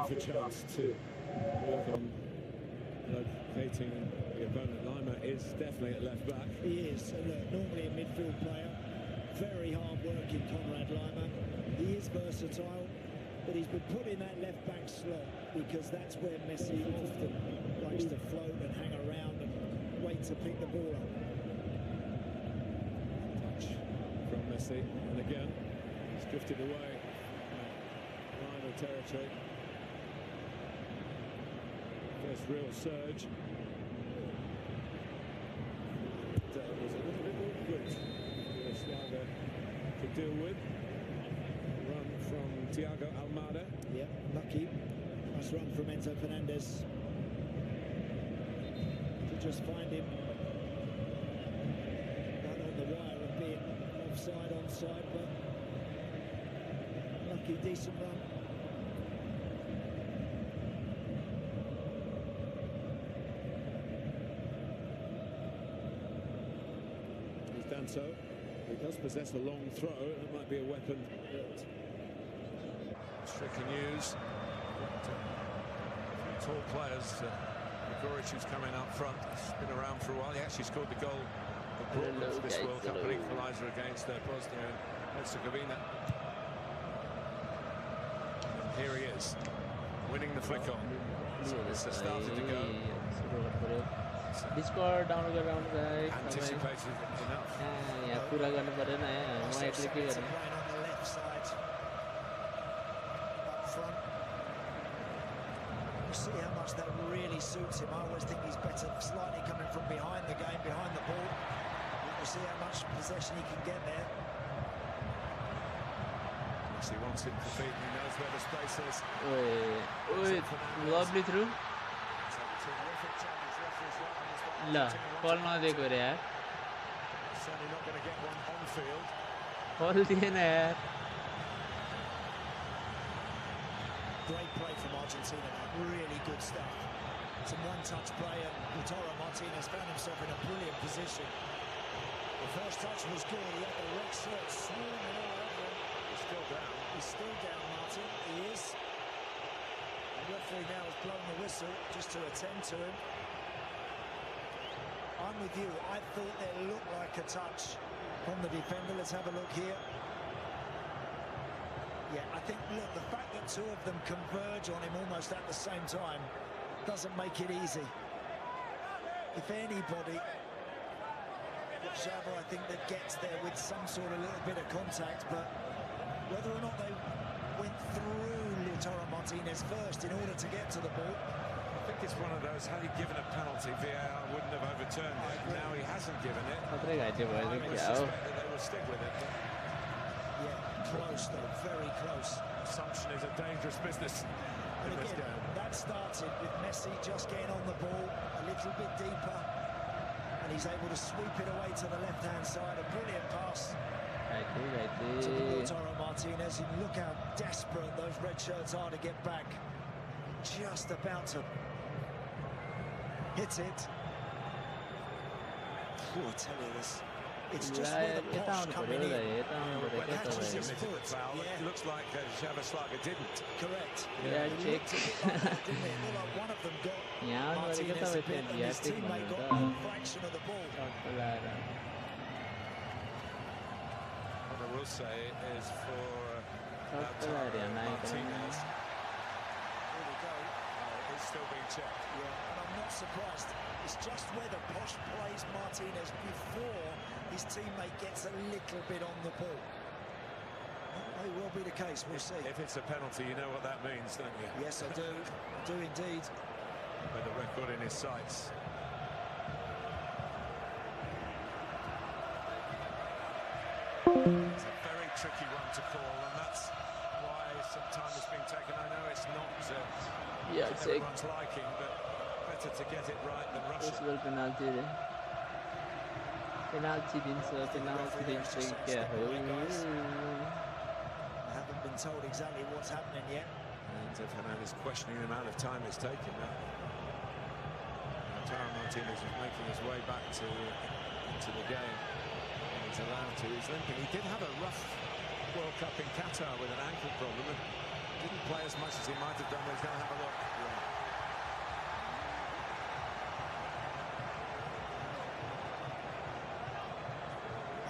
have a chance to work on locating the opponent. Lima is definitely at left back. He is, and look, normally a midfield player, very hard-working Conrad Lima. He is versatile, but he's been put in that left-back slot because that's where Messi often likes to float and hang around and wait to pick the ball up. Touch from Messi, and again, he's drifted away. Lima territory. First real surge. That was a little bit awkward for Slager to deal with. Run from Thiago Almada. Yep, lucky. Nice run from Enzo Fernandez to just find him right on the wire of being offside, onside, but lucky, decent run. He's done so. He does possess a long throw. That might be a weapon. Stricken news. Tall players. Goric, who's coming up front. He's been around for a while. He actually scored the goal that brought them to this World Cup, an equaliser against Bosnia and Herzegovina. And here he is, winning the flick on. So it's started to go. Discord download around guys. Anticipated enough. Ya pura गर्न पर्दैन है म एक्लै के गर्ने See how much that really suits him. I always think he's better slightly coming from behind the game, behind the ball. We'll see how much possession he can get there. He wants it to feed, he knows where the space is. Lovely through. La, call नदिएको रे यार. Certainly not going to get one on field. Call दिएन यार. Great play from Argentina, really good stuff. Some one-touch play, and Lautaro Martinez found himself in a brilliant position. The first touch was good, he had the red shirt swarming all over him. He's still down. He's still down, Martin, he is. The referee now has blown the whistle just to attend to him. I'm with you, I thought there looked like a touch from the defender. Let's have a look here. Yeah, I think, look, the fact that two of them converge on him almost at the same time doesn't make it easy. If anybody, Xhava, I think, that gets there with some sort of little bit of contact, but whether or not they went through Lautaro Martinez first in order to get to the ball. I think it's one of those, had he given a penalty, VAR wouldn't have overturned it. Now he hasn't given it. I would suspect that they will stick with it. Yeah, close though, very close. Assumption is a dangerous business. And again, that started with Messi just getting on the ball a little bit deeper, and he's able to sweep it away to the left-hand side. A brilliant pass to Lautaro Martinez. And look how desperate those red shirts are to get back. Just about to hit it. Oh, I tell you this. It's just where the posh coming in. Catches his foot. Yeah. It looks like Xhava didn't. Correct. Yeah, check. One of them got Martinez a bit, and his teammate got a fraction of the ball. What I will say is for Martinez, here we go. It's still being checked. Yeah, and I'm not surprised. It's just where the posh plays Martinez before his teammate gets a little bit on the ball. That may well be the case, we'll see. If it's a penalty, you know what that means, don't you? Yes, I do. I do indeed. With the record in his sights. It's a very tricky one to call, and that's why some time has been taken. I know it's not everyone's liking, but better to get it right than rush it. Penalty I haven't been told exactly what's happening yet. And Fernandez questioning the amount of time it's taken now. Lautaro Martinez is making his way back into the game. And he's allowed to. He's limping. He did have a rough World Cup in Qatar with an ankle problem and didn't play as much as he might have done. He's going to have a look.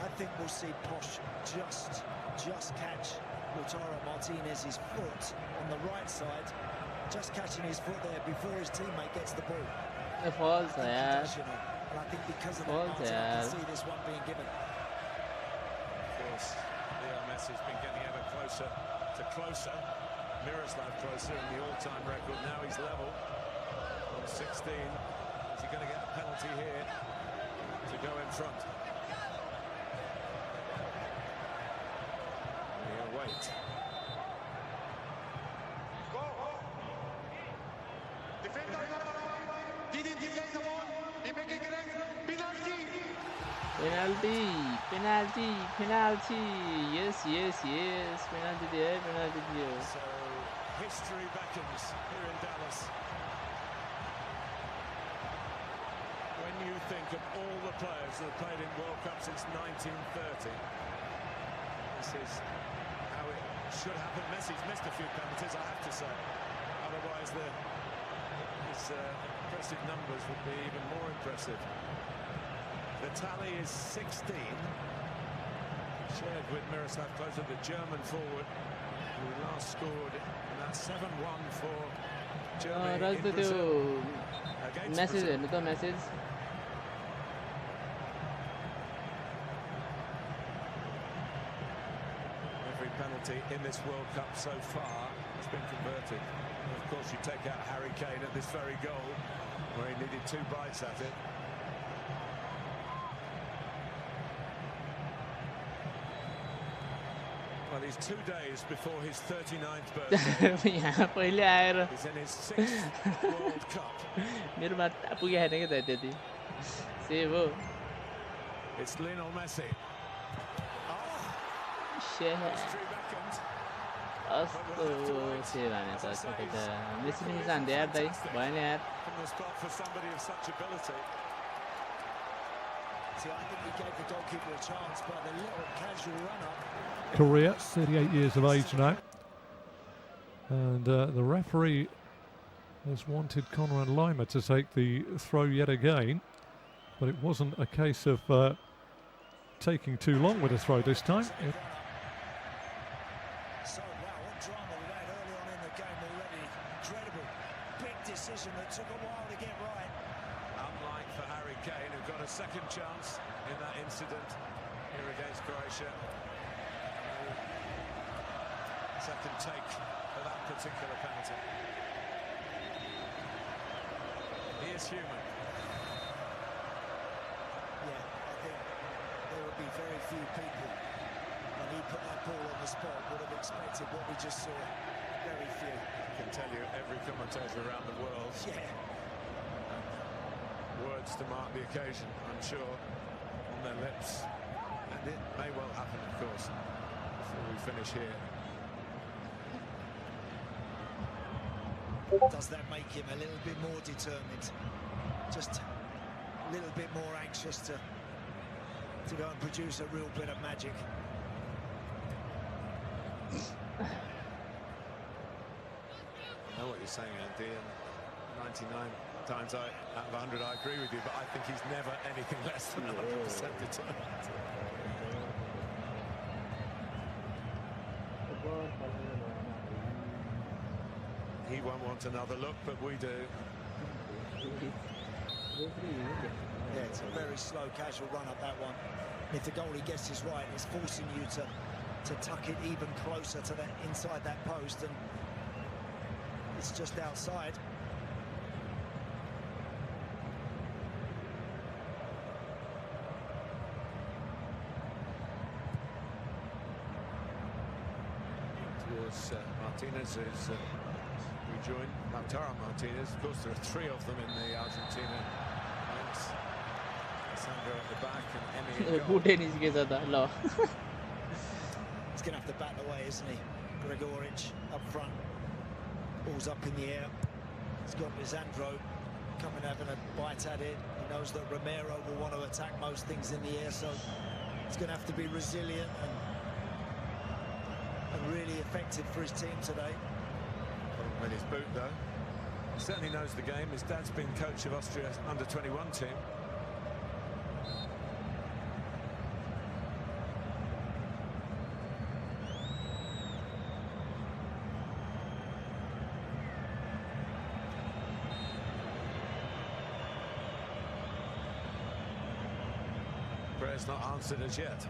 I think we'll see Posh just catch Lautaro Martinez's foot on the right side, just catching his foot there before his teammate gets the ball. False, yeah. And I think because of that, Martin, I can see this one being given. Of course, Leo Messi's been getting ever closer to closer. Miroslav closer in the all-time record. Now he's level on 16. Is he going to get a penalty here to go in front? He'll wait. Penalty. Yes. Penalty there. So history beckons here in Dallas. When you think of all the players that have played in World Cup since 1930, this is how it should happen. Messi's missed a few penalties, I have to say. Otherwise, his impressive numbers would be even more impressive. The tally is 16, shared with Miroslav Klose, the German forward, who last scored in that 7-1 for Germany in Brazil. Message. Every penalty in this World Cup so far has been converted. And of course, you take out Harry Kane at this very goal, where he needed 2 bites at it. Well, he's 2 days before his 39th birthday. He's in his 6th World Cup. It's Lionel Messi. History beckons. From the spot for somebody of such ability. See, I think he gave the goalkeeper a chance, but the little casual run-up. Korea, 38 years of age now. And the referee has wanted Konrad Laimer to take the throw yet again. But it wasn't a case of taking too long with a throw this time. So, wow, what drama we had early on in the game already. Incredible. Big decision that took a while to get right. Unlike for Harry Kane, who got a second chance in that incident here against Croatia. Second take for that particular penalty. He is human. Yeah, I think there would be very few people, when he put that ball on the spot, would have expected what we just saw. Very few. I can tell you every commentator around the world. Yeah. Words to mark the occasion, I'm sure, on their lips. And it may well happen, of course, before we finish here. Does that make him a little bit more determined? Just a little bit more anxious to go and produce a real bit of magic? I know what you're saying, Andy, and 99 times out of 100 I agree with you, but I think he's never anything less than 100% determined. He won't want another look, but we do. Yeah, it's a very slow, casual run up, that one. If the goalie gets this right, it's forcing you to tuck it even closer to that inside that post, and it's just outside. Towards Martinez, who's rejoined Lautaro Martinez. Of course, there are 3 of them in the Argentina ranks. Sandro at the back and Emi at goal. He's going to have to bat away, isn't he? Gregoric up front. Ball's up in the air. He's got Lisandro coming, having a bite at it. He knows that Romero will want to attack most things in the air, so he's going to have to be resilient and and really effective for his team today. With his boot, though. He certainly knows the game. His dad's been coach of Austria's under-21 team. Prayer's not answered as yet.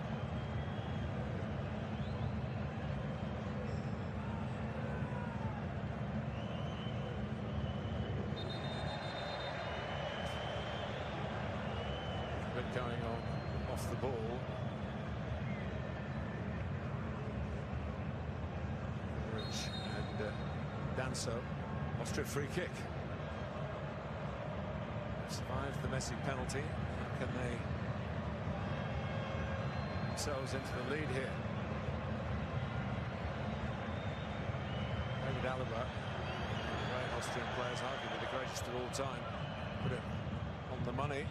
Bit going on off the ball. Rich and Danso. Austria free kick. Survived the Messi penalty. Can they themselves into the lead here? David Alaba, great Austrian players, arguably the greatest of all time, put it on the money.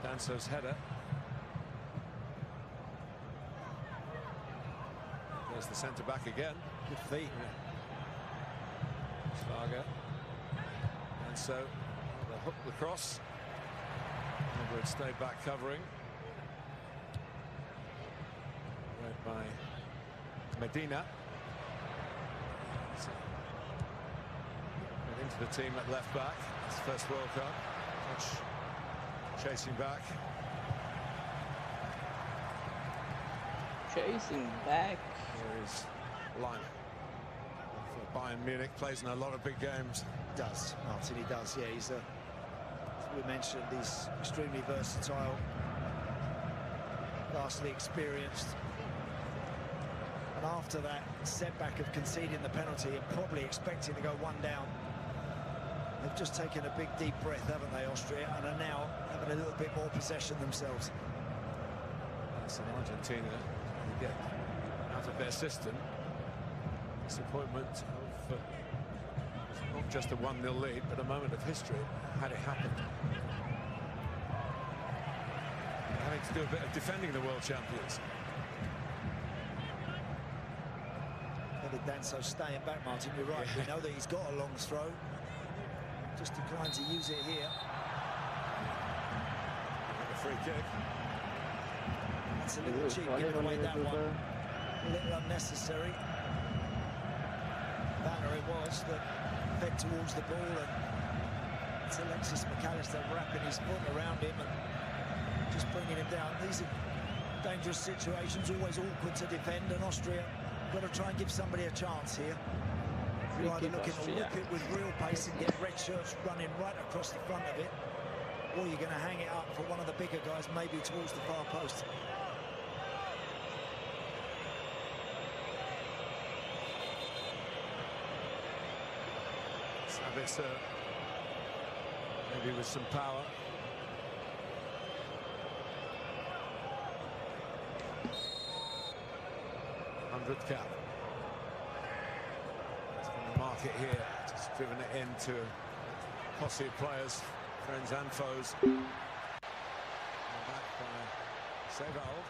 Danso's header. There's the centre back again. Good feet. Schlager. Danso, the hook, the cross. Edward stayed back covering. Read by Medina. Went into the team at left back. His first World Cup. Chasing back. Chasing back. Here is Lima. For Bayern Munich, plays in a lot of big games. Does, Martin, he does, yeah. He's, as we mentioned, he's extremely versatile, vastly experienced. And after that setback of conceding the penalty and probably expecting to go one down, they've just taken a big deep breath, haven't they, Austria, and are now having a little bit more possession themselves. That's in Argentina. They get out of their system. Disappointment of not just a 1-0 lead, but a moment of history had it happened. Having to do a bit of defending the world champions. Danso staying back, Martin, you're right. We know that he's got a long throw. Just declined to use it here. A free kick. That's a little cheap, giving away that one. A little unnecessary. Banner it was that fed towards the ball, and it's Alexis McAllister wrapping his foot around him and just bringing him down. These are dangerous situations, always awkward to defend, and Austria got to try and give somebody a chance here. You're either looking to whip it with real pace and get red shirts running right across the front of it, or you're going to hang it up for one of the bigger guys, maybe towards the far post. Sabitzer, maybe with some power. #100th cap. He's going to mark it here. Just driven it into a posse of players, friends and foes. Back by Sevald.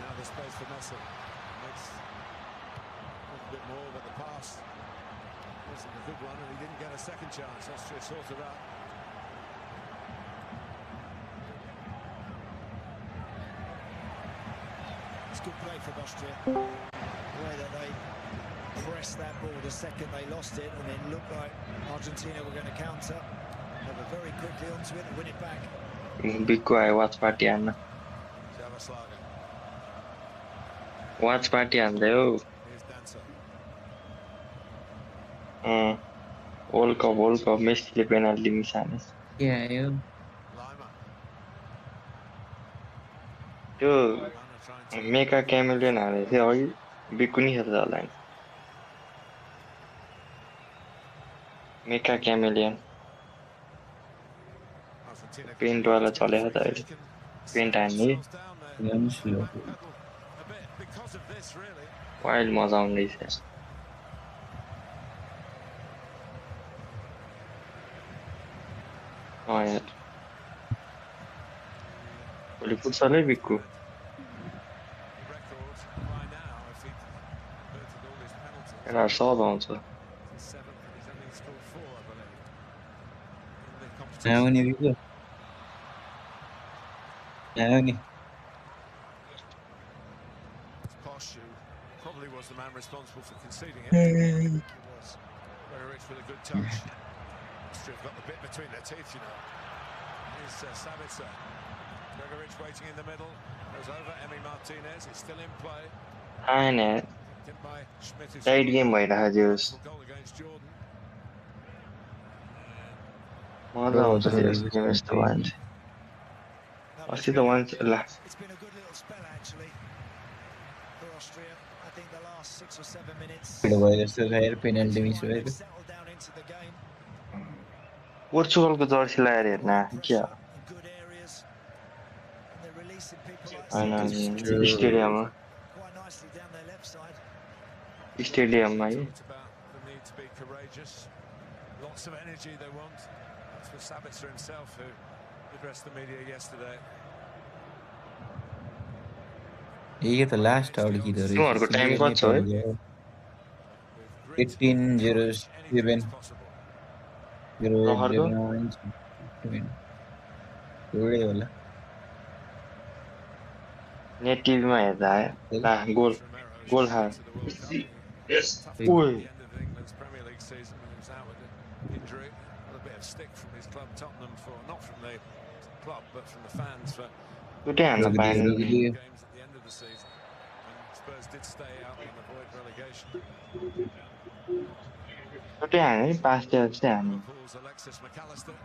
Now the space for Messi. Makes a little bit more, but the pass wasn't a good one, and he didn't get a second chance. Austria sorted out. It's good play from Austria. The way that they pressed that ball the second they lost it, and it looked like Argentina were going to counter. They were very quickly onto it and win it back. Big guy, watch party and watch party and Here's Danso. World Cup, Messi penalty miss hanes. Yeah, yeah. Lima. त्यो Lima trying to मेका क्यामेलियन हाले थियो अघि बिक्कु नि खेल्छ होला नि मेका क्यामेलियन Argentina पेन्टवाला चलेको त अहिले पेन्ट हान्ने because of this, really. Wild मजा आउँदैछ यार भोलि पुग्छ होला है Bikku Record And I saw the answer. He's seventh and he's only scored 4, I believe, in the Now competition. only video. Now only. It's Posh who probably was the man responsible for conceding it. He was. Very rich with a good touch. Austria have got the bit between their teeth, you know. Here's Sabitzer. Gregorich waiting in the middle. Goes over. Emi Martinez. It's still in play. Aynen. Picked in by Schmidt, who Tight scored game a भइरहेको थियो wonderful goal against Jordan. मजा आउँछ फेरि यस्तो game यस्तो भयो भने चाहिँ No, अस्ति त वान ल it's been a good little spell actually for Austria. I think the last 6 or 7 minutes. Pero voy a hacer el penalty miss They've भएको. settled down into the game. पोर्चुगलको जर्सी लगाएर हेर्न क्या In good areas. And they're releasing people like होइन Sabitzer स्टेडियममा quite nicely down their left side. स्टेडियममा है Talked about the need to be courageous. Lots of energy they want. That's for Sabitzer himself, who addressed the media yesterday. ये त last out कि त तिमीहरूको time कति छ है With grit, 18:07 anything is possible. 0:09 एउटै होला नेट टिभीमा हेर्दा आयो ला गोल गोल खा To the World Cup. Tough Oi. at the end of England's Premier League season when he was out with an injury. Got a bit of stick from his club Tottenham for, not from the club, but from the fans for छुट्टै हान्न पाएन games at the end of the season. And Spurs did stay out and avoid relegation. छुट्टै हाने नि 5 जस्तै हाने Liverpool's Alexis McAllister.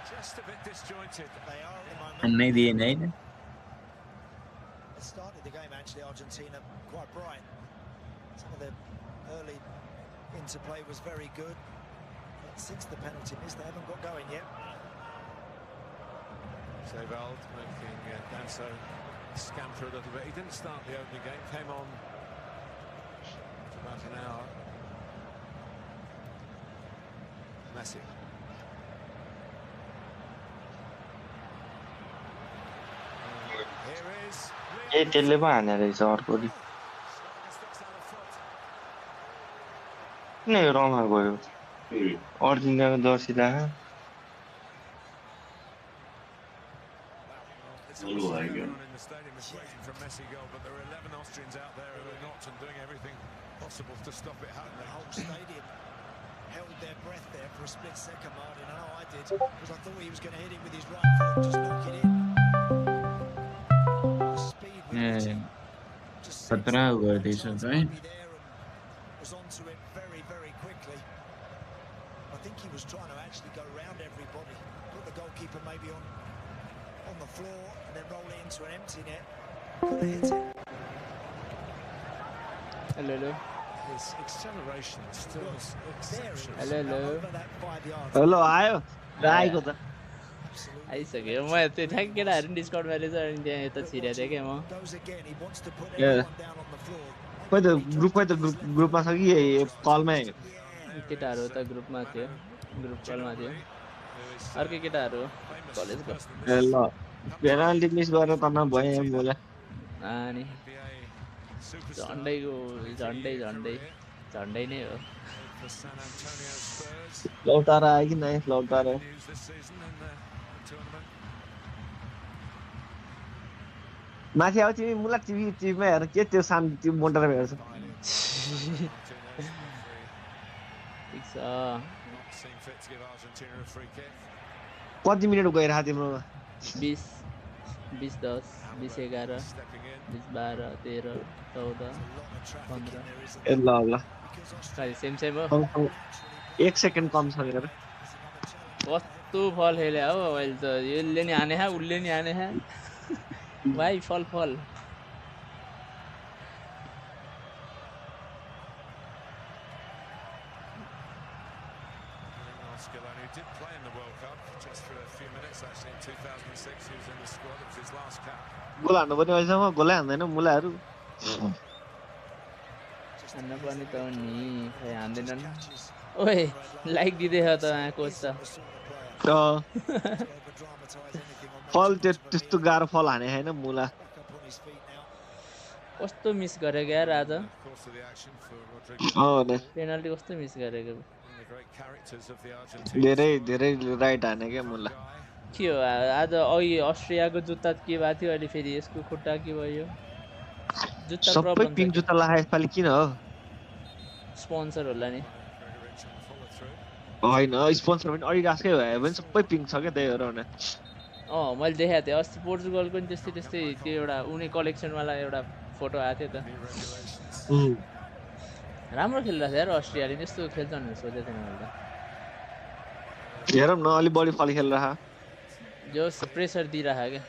Just a bit disjointed. They are at the moment. अन्नै दिएन हैन It started the game actually, Argentina, quite bright. Some of the early interplay was very good. But since the penalty miss, they haven't got going yet. Sevald making Danso scamper a little bit. He didn't start the opening game, came on for about an hour. Messi. Here is ए त्यसले पो हाने रहेछ अर्कोले sticks out of foot. किन यो रमार गयो अर्जेन्टिनाको Jersey राख It's obviously everyone in the stadium is waiting for a Messi goal, but there are 11 Austrians out there who are not and doing everything possible to stop it The happening. whole stadium held their breath there for a split second, Martin. I know I did, because I thought he was going to hit it with his right foot, just knock it in. The speed with which he just sensed खतरा the हुआ chance this one, to right? be there and was onto it very, very quickly. I think he was trying to actually go round everybody, put the goalkeeper maybe on the floor and then roll it into an empty net. Could have hit it. Hello, hello. His acceleration is still There exceptional. it is. Hello, hello. Over that 5 yards. Hello आयो आएको त Absolutely. आइसक्यो म त्यो ठ्याक्क केटाहरू नि डिस्काउन्टमा रहेछ अनि त्यहाँ यता छिरेको थिएँ क्या म Goes again. He wants to put Yeah. everyone down on the floor. खोइ त ग्रुपमा छ कि कलमै केटाहरू त ग्रुपमा थियो ग्रुप कलमा थियो अर्कै केटाहरू कलेजको ए ल पेनाल्टी मिस गरेर त नभए बोला अनि झन्डैको झन्डै झन्डै झन्डै नै हो For San Antonio Spurs. लौटारा आयो कि नै लौटारा News this season in the tournament. माथि आऊ तिमी मुला टिभीमा हेर के त्यो सानो त्यो मोटर हेर्छ Martinez, ठिक छ not seen fit to give Argentina a free kick. कति मिनट गइरहेको तिम्रो 20 20 10 20 11 Stepping in. 20 12 13 14 A lot of traffic in there, isn't ए ल ल there? Because Austria खालि सेम सेम हो कम 1 सेकेन्ड कम छ मेरो is another challenge. कस्तो फल खेल्यो हो अहिले त यसले नि हाने उसले नि हाने भाइ फल फल Scaloni did play in the World Cup just for a few minutes actually in 2006. He was in the squad. It was his last cap. गोल हान्नु पर्ने अहिलेसम्म गोलै हान्दैन मुलाहरू हान्न पर्ने त हो नि खै हान्दैनन् ओए लाइक दिँदैछ त कोच त The sort of player. फल To overdramatize anything on that त्यस्तो गाह्रो फल हाने होइन मुला back up on his feet कस्तो मिस गरेको यार आज पेनल्टी कस्तो मिस गरेको धेरै राइट हाने क्या मुला के हो आज अघि अस्ट्रियाको जुत्ता के भएको थियो अहिले फेरि यसको खुट्टा के भयो जुत्ता सबै प्रब्लम पिङ्क जुत्ता लगाए यसपालि किन हो स्पोन्सर होला नि होइन स्पोन्सर पनि अडिडासकै भयो भने सबै पिङ्क छ क्या त्यही हो र मैले देखाएको थिएँ अस्ति पोर्चुगलको नि त्यस्तै त्यो एउटा उनी कलेक्सनवाला एउटा फोटो आएको थियो त राम्रो खेलिरहेको छ यार अस्ट्रियाले त्यस्तो खेल्छ भनेर सोचेको थिएन मैले त हेरौँ न अलि बढी फल खेलिरह जो प्रेसर दिइरह क्या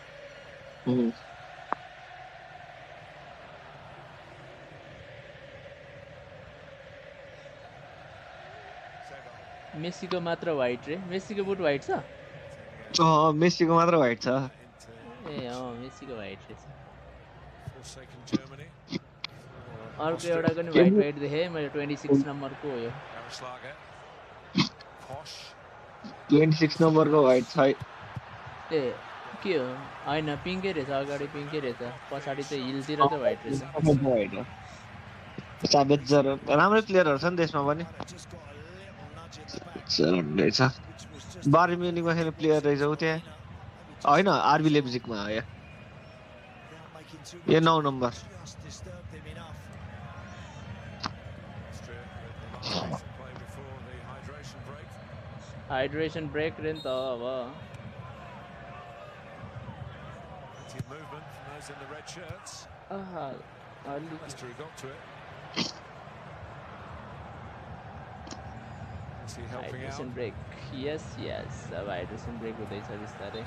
मेसीको मात्र व्हाइट रे मेसीको बुट व्हाइट छ मेसीको मात्र व्हाइट छ ए मेसीको व्हाइट रहेछ अर्को एउटाको नि व्हाइट देखेँ मैले 26 नम्बरको हो यो 26 नम्बरको व्हाइट छ ए के हो हैन पिङ्कै रहेछ अगाडि पिङ्कै रहेछ पछाडि चाहिँ हिलतिर चाहिँ व्हाइट रहेछ राम्रै प्लेयरहरु छ नि त्यसमा पनि रहेछ बायर म्युनिखमा खेल्ने प्लेयर रहेछ उ त्यहाँ हैन आरबी लेप्जिगमा हो यो 9 नम्बर हाइड्रेसन ब्रेक रे नि त अब हाइड्रेसन ब्रेक यस अब हाइड्रेसन ब्रेक हुँदैछ बिस्तारै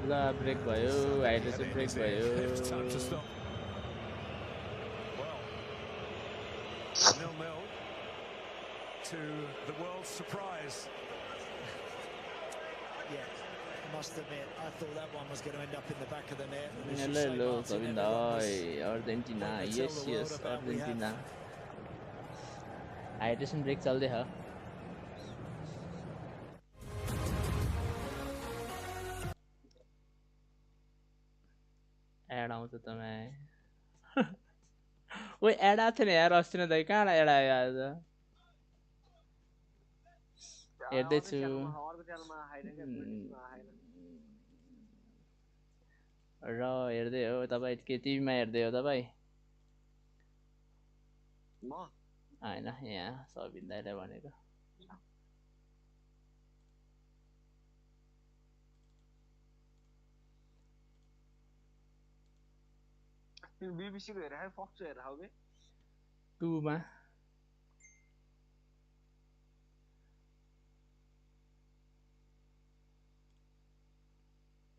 ल ब्रेक भयो हाइड्रेसन ब्रेक भयो 0-0 to the world's surprise. Yeah, I must admit, I thought that one was going to end up in the back of the net. Hello, Argentina. Yes, Argentina. Hydration break चल्दै छ add आउँछ तपाईँ ओए add आएको थिएन यार अस्ति नै दाइ कहाँ एड आयो आज हेर्दैछु र हेर्दै हो तपाईँ के टिभीमा हेर्दै हो तपाईँ होइन यहाँ सबिन दाइलाई भनेको बीबीसी को हेरेर फक्स हेरेर हो बे 2 मा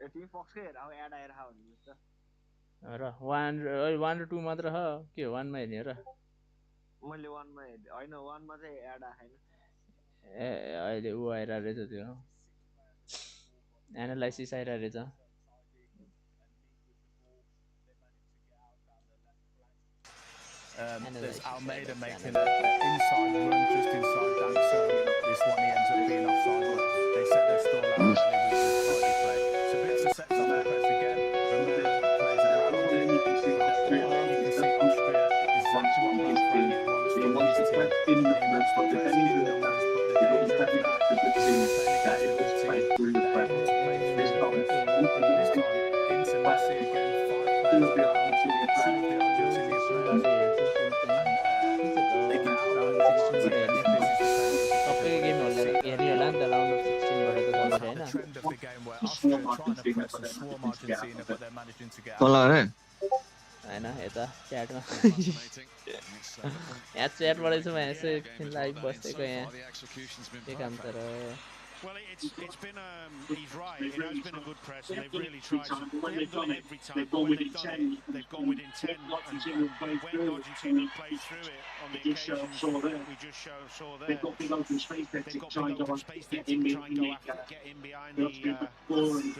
यति फक्स को हेरेर एड आएर हो भन्नु त र 1 र 2 मात्र हो के 1 मा हेर्ने र मैले 1 मा हेर्दै हैन 1 मा चाहिँ एड आएन ए अहिले उ आइरा रहेछ त्यो एनालाइसिस आइरा रहेछ There's Almeida making an inside run just inside that, so this one he ends up being offside, but they set their stall out early, which is slightly played. So bits of sets on the press again. Romero plays around it. You can see Austria is exactly what Frank wants from his team. He wants the best in the numbers, but the danger of that is playing against a team that are able to play through the press. This time into Messi again, 5 players around, 2 of the Argentina players. हैन यता च्याटमा यहाँ च्याटबाट चाहिँ म यसो live बसेको यहाँ के काम छ र Well, it's been he's right. It has been a good press, and they've really tried. They haven't done it every time, but when they've done it, they've gone within 10. And when Argentina played through it on the occasions we just saw there, they've got big open space there to try and go after, get in behind the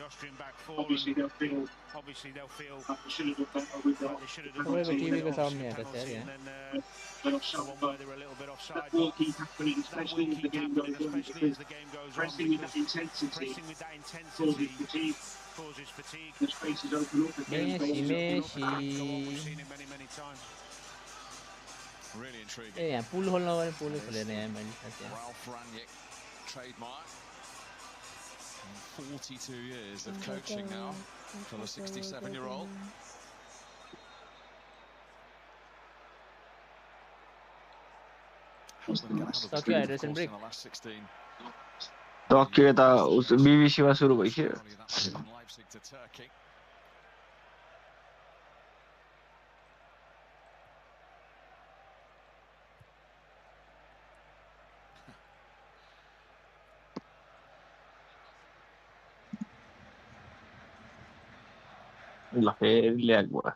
Austrian back four. Obviously they'll feel they should have done better with that. They should have done better. the one where they were a little bit offside. That will keep happening, especially as the game goes on, because pressing with that intensity causes fatigue. The spaces open up again. We've seen it many times. Really intriguing. यहाँ पुल खोल्न भने पुलै खोलेन यहाँ मैले साथी Ralph Rangnick, trademark. 42 years of coaching now for the 67-year-old. सक्यो hydration break सक्यो त BBC मा सुरु भइसक्यो ल फेरि ल्याग भयो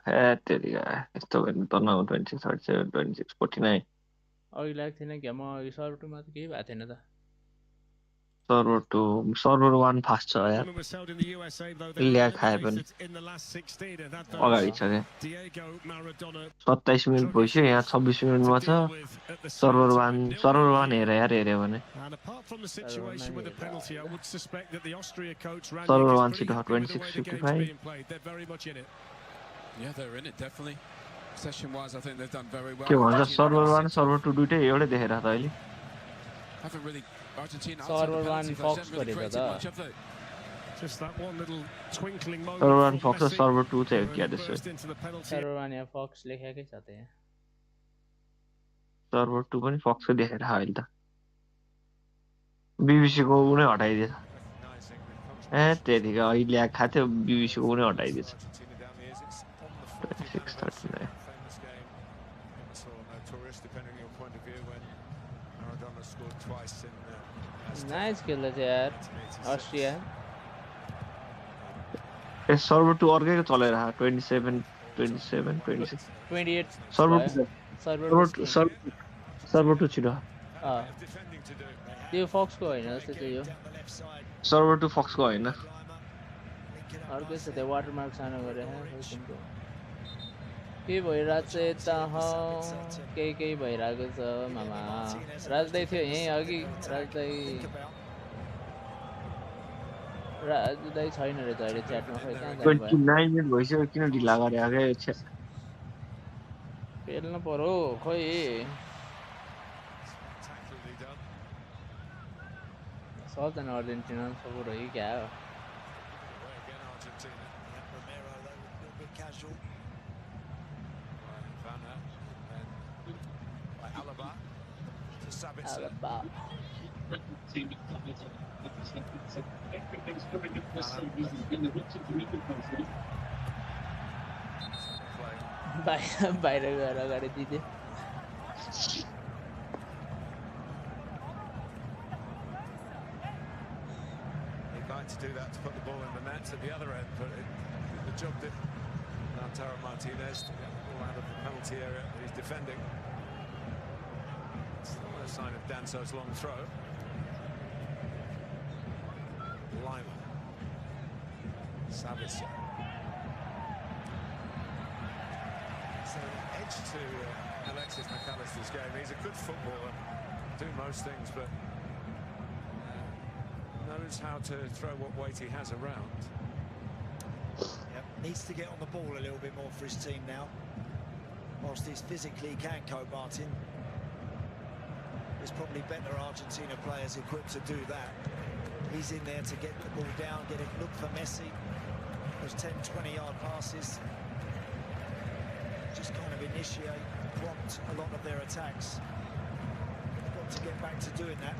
त्यतिका यस्तो भने त न 26 37 26 49 अघि लाग्थेन क्या म अघि सर्भर 2 मा त केही भएको थिएन त सर्भर 2 सर्भर 1 फास्ट छ यार ल्याग खाए पनि अगाडि छ के 27 मिनेट भइसक्यो यहाँ 26 मिनेटमा छ सर्भर 1 हेर यार हेर्यो भने सर्भर 1 छिटो 26-55 Yeah, they're in it definitely. Session-wise, I think they've done very well. के भन्छ सर्भर 1 सर्भर 2 दुईटै एउटै देखेर त अहिले Haven't really Argentina सर्भर 1 फक्स गरेको त just that one little twinkling moment. Server 1 फक्स सर्भर 2 चाहिँ हो क्या त्यसो सर्भर 1 यहाँ फक्स लेखेकै छ त यहाँ सर्भर 2 पनि फक्सै देखेर अहिले त बीबीसी को उनै हटाइदिएछ ए त्यतिका अहिले ल्याग खाथ्यो बीबीसी को उनै हटाइदिएछ 26-39 नाइस खेल छ यार अस्ट्रिया ए सर्भर 2 अर्कैको चलेर 27 27 26 28 सर्भर सर्भर 2 छिटो त्यो फक्स को हैन जस्तो चाहिँ यो सर्भर 2 फक्स को हैन अर्कै छ त्यो वाटरमार्क सानो गरे के भइरहेछ यता केही भइरहेको छ मामा राजदाई थियो यही अघि राजदाई छैन रहेछ अहिले च्याटमा खै कहाँ जानु भयो 29 मिनेट भइसक्यो किन ढिला गरे आगे पेल्न पर्यो खोइ सबजना अर्जेन्टिना सपोर्ट हो कि क्या हो Alaba. बाहिर गएर अगाडि दिदे To do that, to put the ball in the net at the other end, but the job that Lautaro Martinez to get the ball out of the penalty area that he's defending. Still no sign of Danso's long throw. Lima. Savitzer. So edge to Alexis McAllister's game. He's a good footballer, do most things, but knows how to throw what weight he has around. Yep, needs to get on the ball a little bit more for his team now. Whilst he's physically can cope, Martin, there's probably better Argentina players equipped to do that. He's in there to get the ball down, get a look for Messi. Those 10-20 yard passes just kind of initiate, prompt a lot of their attacks. They've got to get back to doing that.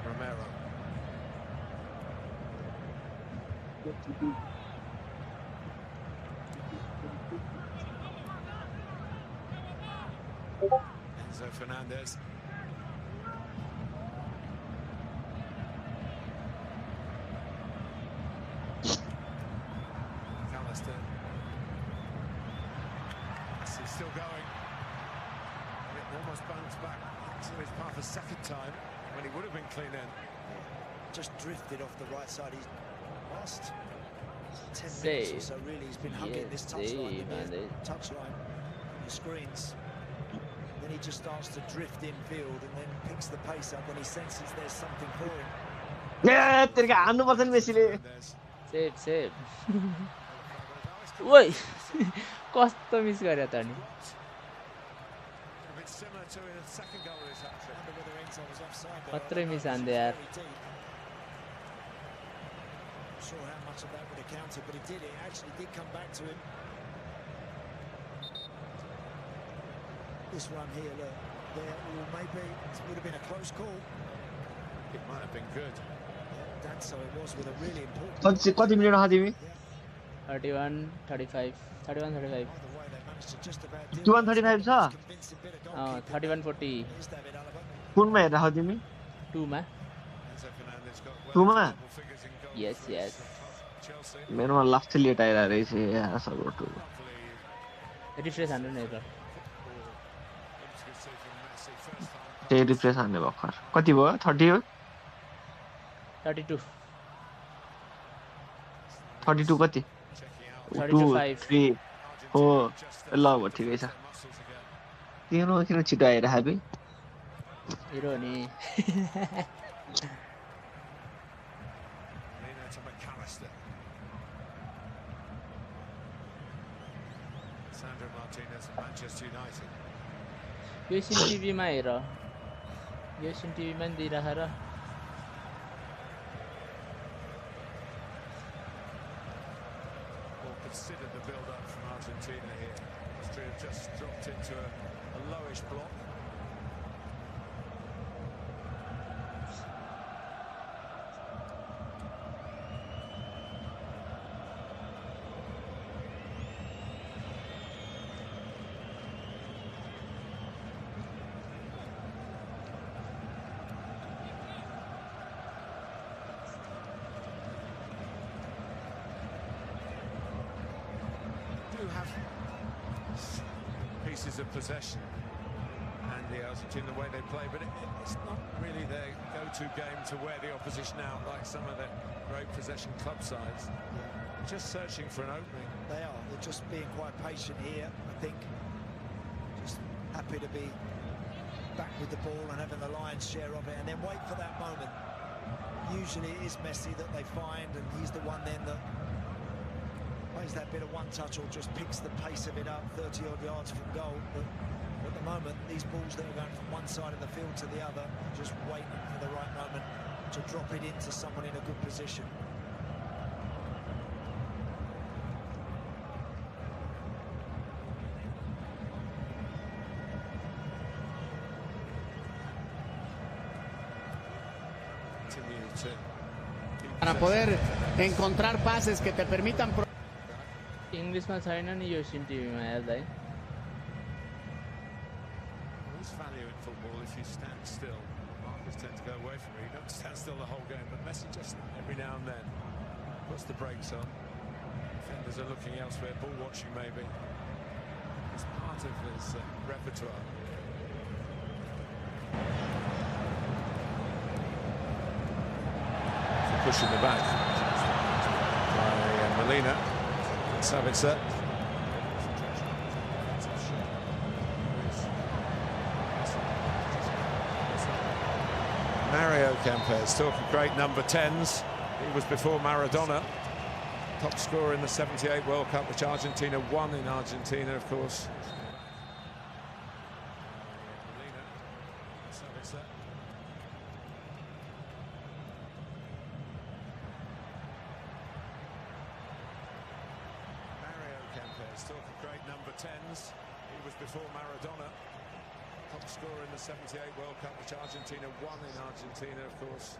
Romero. Enzo Fernandez. McAllister. He's still going. And it almost bounced back to his path a second time. When he would have been clean in. Just drifted off the right side. He's lost 10 minutes or so, really. He's been hugging this touchline. the screens. Then he just starts to drift infield and then picks the pace up when he senses there's something for him. ए तेरिका हान्नुपर्छ नि मेसीले save save ओइ कस्तो miss गर्यो त नि A bit similar to the second goal of his hat-trick. I wonder whether Enzo was offside there. खत्रै I don't miss know, हान्दे it was यार very deep. Not sure how much of that would have counted, but it did. It actually did come back to him. This one here, look, there, maybe it would have been a close call. It might have been good. That's so it was with a really important. कति minute हो तिमी 31 35 31 35 By the way, they managed to just about deal 21-35 छ with this convincing bit of goalkeeping. 31 40 Here's David Alaba. कुनमा हेरेर हो तिमी 2 मा Enzo Fernandez got well Tuma? into double figures in goals Yes, for yes. Chelsea. मेरोमा last late आइरहेको रहेछ यहाँ server to Hopefully, refresh हान्नु न एकल intricacy from Messi. First time. त्यही रिफ्रेस हान्ने भर्खर कति भयो 30 हो 32 32 कति Checking out 32 5 3 4 just ल भयो ठिकै छ their muscles again. तिम्रो किन छिटो आइरहेको बे हिरो नि Lino to McAllister. Sandro Martinez and Manchester United. यो सिन टिभीमा हेर यो सिन टिभीमा नि दिइराख र Or consider the build-up from Argentina here. Austria have just dropped into a lowish block. Do have pieces of possession and the Argentina the way they play, but it's not really their go-to game to wear the opposition out like some of the great possession club sides. Just searching for an opening. They are. They're just being quite patient here, I think. Just happy to be back with the ball and having the lion's share of it, and then wait for that moment. Usually it is Messi that they find, and he's the one then that plays that bit of one-touch or just picks the pace of it up 30-odd yards from goal. But at the moment, these balls that are going from one side of the field to the other, just waiting for the right moment to drop it into someone in a good position. Continue to keep Para poder encontrar pases que te permitan इङ्ग्लिसमा छैन नि यो सिन टिभीमा हेर्दा है There's value in football if you stand still. Markers tend to go away from you. You don't stand still the whole game, but Messi just every now and then puts the brakes on. Defenders are looking elsewhere, ball watching maybe. It's part of his repertoire. Push in the back by Molina. Savitzer. Mario Kempes, talk of great number 10s. He was before Maradona. Top scorer in the 78 World Cup, which Argentina won in Argentina, of course. Molina, Savitzer. Mario Kempes, talk of great number 10s. He was before Maradona. Top scorer in the 78 World Cup, which Argentina won in Argentina, of course.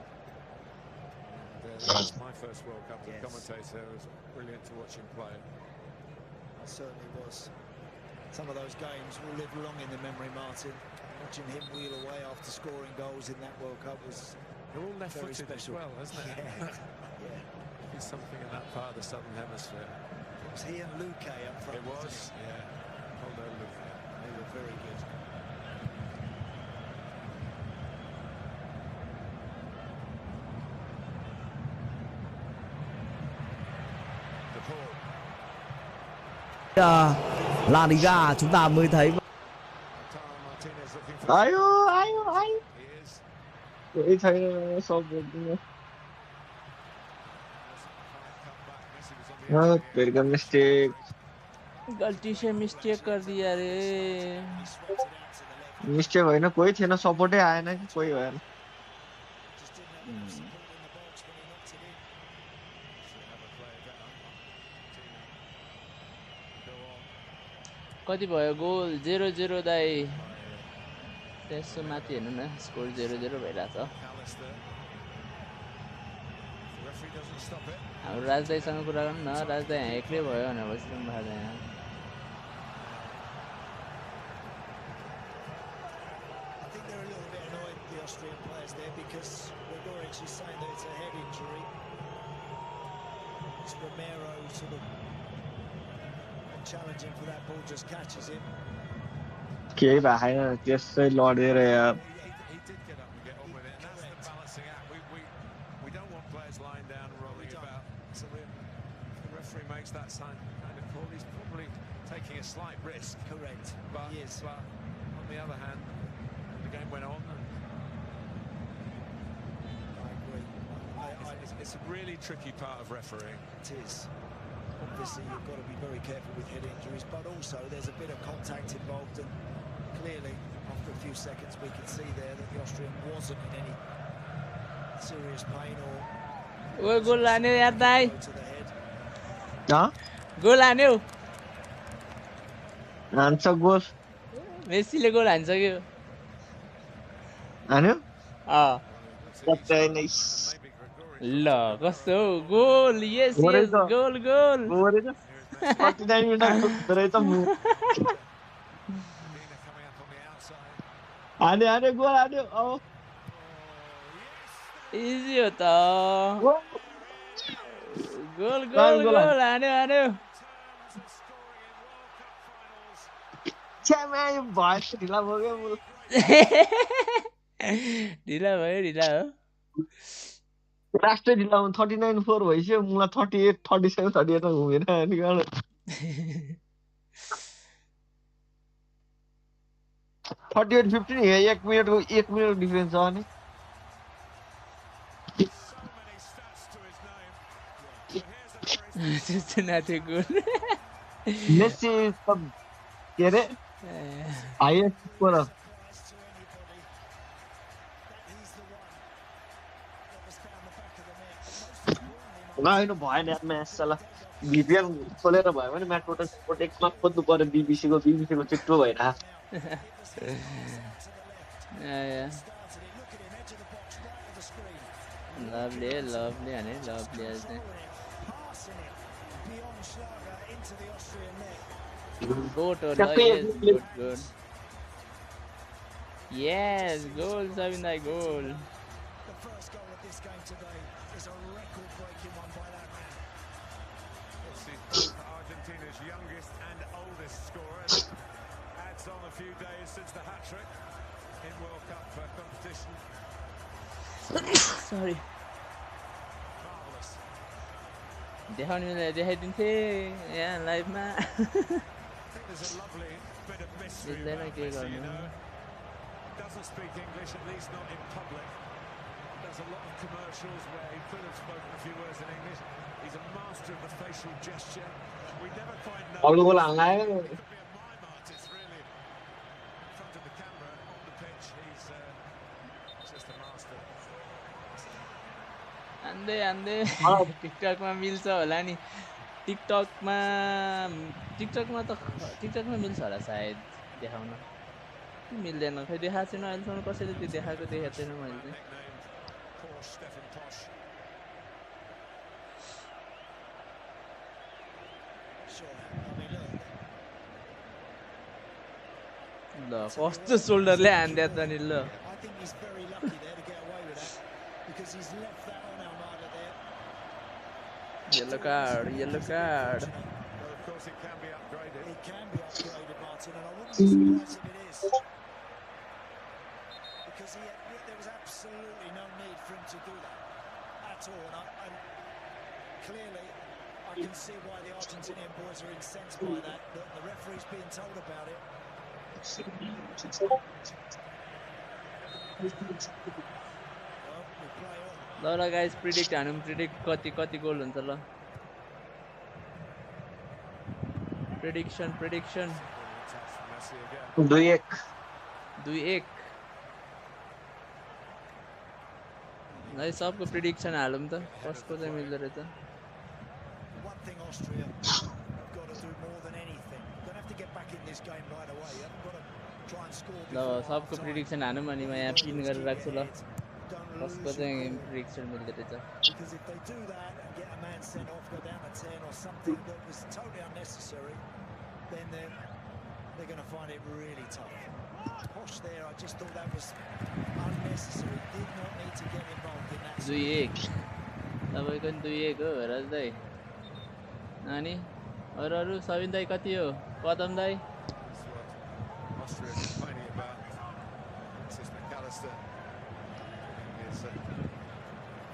And, that was my first World Cup as a commentator. It was brilliant to watch him play. It certainly was. Some of those games will live long in the memory, Martin. Watching him wheel away after scoring goals in that World Cup was They're all very left-footed as special. well, isn't it? Yeah. Yeah. It's something in that part of the Southern Hemisphere. It was he and Luque up front. It wasn't was, yeah. Hold on, look. They were very good. The ball. La Liga chúng ta mới thấy Ayo. कोही छैन support तेरे mistake गलती से mistake कर दिया रे mistake होइन कोही थिएन सपोर्टै आएन कि कोही भएन कति भयो गोल 0-0 दाइ त्यसो माथि हेर्नु न स्कोर 0-0 भइरहेछ हाम्रो राजदाईसँग कुरा गर्नु न राजदाई यहाँ एक्लै भयो भनेर बसिरहनु भएको छ यहाँ Austrian players there because Gregoric is saying that it's a head injury. It's Romero sort of challenging for that ball, just catches him. केही भएन त्यसै लडेर यार He did get up and get on with it, and that's the balancing act. We don't want players lying down and rolling about. So the referee makes that sign kind of call. He's probably taking a slight risk. Correct. But, he is. but on the other hand, the game went on. It's a really tricky part of refereeing. It is. Obviously, you've got to be very careful with head injuries, but also there's a bit of contact involved, and clearly, after a few seconds, we can see there that the Austrian wasn't in any serious pain or. ओए गोल लाने यार दाइ गोल हान्यो हान्छ गोल मेसीले गोल हान्सक्यो हान्यो ल कस्तो गोल yes yes गोल गोल हान्यो गोल हान्यो easy हो त गोल गोल गोल हान्यो हान्यो ढिला भयो ढिला हो राष्ट्रै ढिला 39-4 भइसक्यो मलाई 38 37 38 घुमेर अनि 38-15 1 मिनेट डिफरेन्स छ अनि मेसी के अरे हाइएस्ट स्कोरर होइन भएन यार म्याच चला भिपिएन खोलेर भयो भने म्याच प्रोटेक्टमा खोज्नु पर्यो बिबिसीको चिट्टो भएर lovely honey lovely isn't it good yes goal Sabinai goal The first goal of this game today is a record-breaking one by that man. Argentina's youngest and oldest scorer adds on a few days since the hat-trick in World Cup competition. Sorry. Marvelous. देखाइदिन्थे यहाँ लाइभमा I think there's a lovely bit of mystery about Messi, you know. Doesn't speak English, at least not in public. Does a lot of commercials where he could have spoken a few words in English. He's a master of the facial gesture. We never quite know. He could be a mime artist, really. In front of the camera, on the pitch, he's just a master. आन्दै टिकटकमा मिल्छ होला नि टिकटकमा मिल्छ होला सायद देखाउन मिल्दैन खै देखाएको छैन अहिलेसम्म कसैले त्यो देखाएको देखाएको छैन मैले चाहिँ ल कस्तो सोल्डरले हान्दिया त नि ल Yellow card. Well, of course, it can be upgraded. It can be upgraded, Martin, and I wouldn't be surprised if it is. Because there was absolutely no need for him to do that at all. And clearly, I can see why the Argentinian boys are incensed by that. The referee's being told about it. Well, we play on. ल guys predict हानौँ predict कति गोल हुन्छ ल prediction 2-1 2-1 भाइ सबको prediction हालौँ त कसको चाहिँ मिल्दो रहेछ One thing Austria have got to do more than anything. Don't have to get back in this game right away. You haven't got to try and score ल before सबको half-time. प्रिडिक्सन हानौँ अनि म यहाँ पिन गरेर राख्छु ल कसको चाहिँ प्रिडिक्सन मिल्दो रहेछ Because if they do that and get a man sent off, go down to 10 or something that was totally unnecessary, then they're going to find it really tough. Posh there, I just thought that was unnecessary. Did not need to get involved in that. 2-1 तपाईको नि 2-1 हो राज दाइ अनि अरू सबिन दाइ कति हो कदम दाइ Austria complaining about Alexis McAllister getting his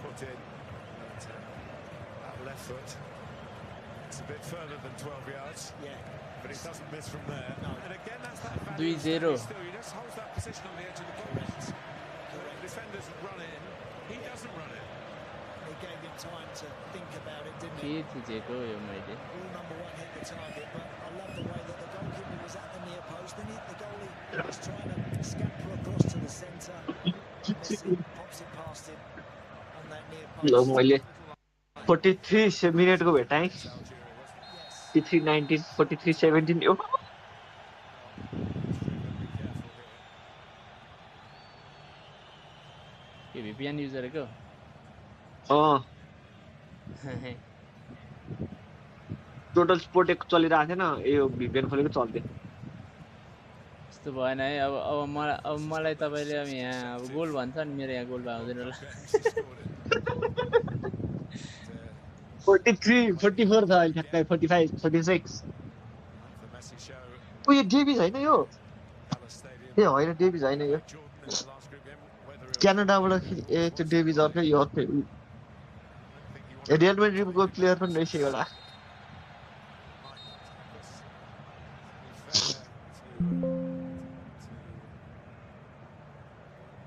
foot in, but that left foot, it's a bit further than 12 yards. Yeah. But he doesn't miss from there. No. And again, that's that 2-0 still. He just holds that position on the edge of the box. The defenders run in, he doesn't run it. They gave him time to think about it, didn't के he? थिचेको यो मैले Rule number 1 hit the target, but I love the way that the goalkeeper was at the near post. Then the goalie was trying to scamper across to the centre. Messi pops it past him on that near ल post. मैले 43 मिनेटको भेटाएँ 43-19 43-17 यो के VPN use गरेको total sport एक चलिरहेको थिएन यो VPN खोलेको चल्थ्यो त्यस्तो भएन है अब मलाई तपाईले अब यहाँ अब गोल भन्छ नि मेरो यहाँ गोल आउँदैन होला 43 44 छ अहिले ठ्याक्कै 45 46 ओ यो डेभिज हैन यो ए होइन डेभिज हैन यो क्यानाडाबाट ए त्यो डेभिज अर्कै यो अर्कै रियल मैड्रिडको प्लेयर पनि रहेछ एउटा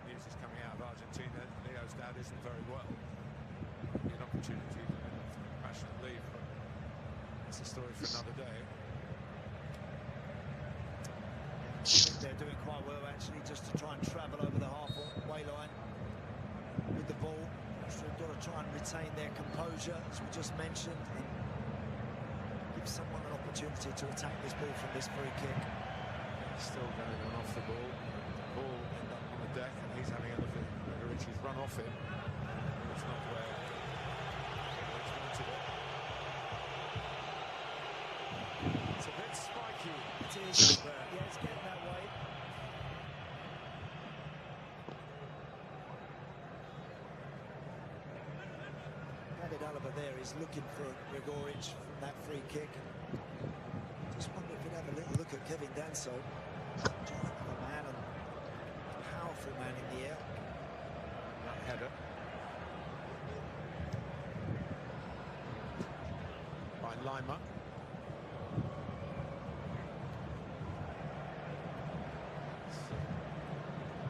News is coming out of Argentina. Leo's dad isn't very well. An opportunity for passionate leave, but that's a story for another day. They're doing quite well actually, just to try and travel over the halfway line with the ball. So they've got to try and retain their composure, as we just mentioned, and give someone an opportunity to attack this ball from this free kick. Still going on off the ball. Ball end up on the deck, and he's having a look at Rigorici's run off it. It's not where it's wanted it. It's a bit spiky. It is. Yeah, it's getting that way. David Alaba there is looking for Rigoric from that free kick. Just wonder if he'd have a little look at Kevin Danso. Giant of a man and a powerful man in the air. That header. By Lima.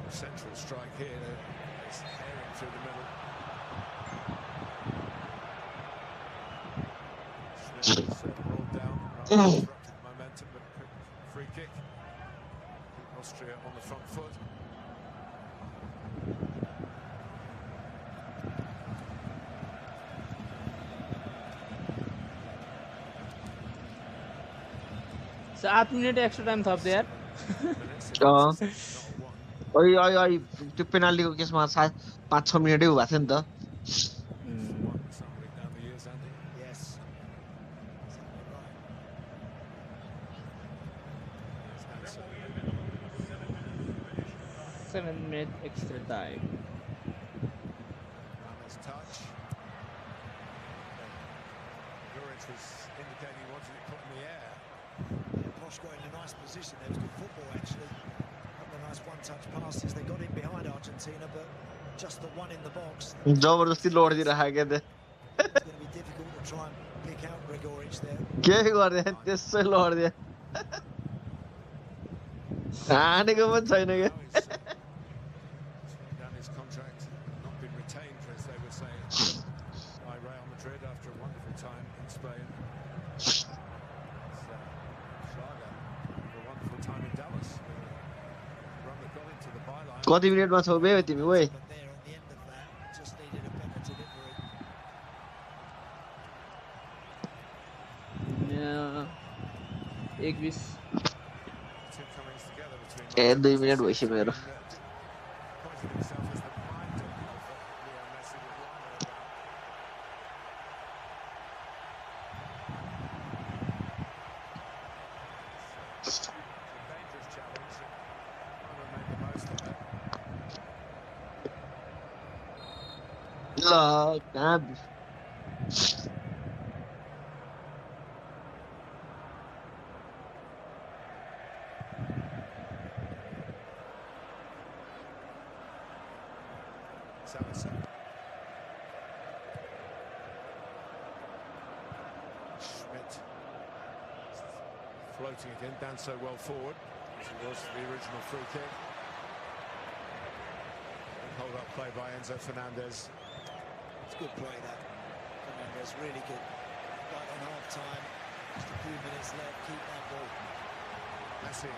Central strike here. It's herring through the middle. Smith rolled down, disrupted momentum, but quick free kick. Austria on the front foot. So 8 minute extra time थप्दे यार ओइ त्यो पेनाल्टीको केसमा 5-6 मिनेटै भएको थियो नि त Yes. 7 minute extra time. Rame's touch. Rigoric was indicating he wanted it put in the air. Yeah, Posh got in a nice position. There was good football actually. Couple of nice one-touch passes. They got in behind Argentina, but just the one in the box. जबरजस्ती लडिदिरहेको के It's going to be difficult to try and pick out coach there. के गर्दै त्यसै लड्दै हानेको पनि छैन के Down his contract, not been retained, as they would say, by Real Madrid after a wonderful time in Spain. Schlager, a wonderful time in Dallas. Run that got into the byline. कति मिनेटमा छौ बे तिमी ओइ But there on the end of that, just needed a better delivery. एक बीस Two comings together between ए 2 minute भइसक्यो मेरो pointed himself as the mind of Leo Messi with Lionel around. It's a dangerous challenge. Lionel made the most of it. ल कहाँ Savitzer. Schmidt floating it in, Dan so well forward as he was for the original free kick. And hold up play by Enzo Fernandez. It's good play that. Fernandez really good. Right on half time. Just a few minutes left. Keep that ball. Messi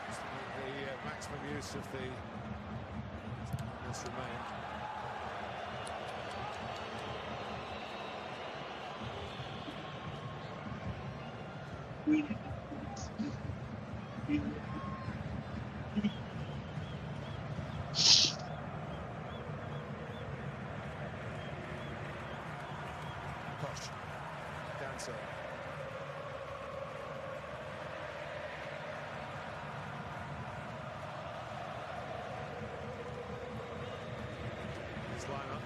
has to make the maximum use of the this remained. Posh. Dancer. His lineup.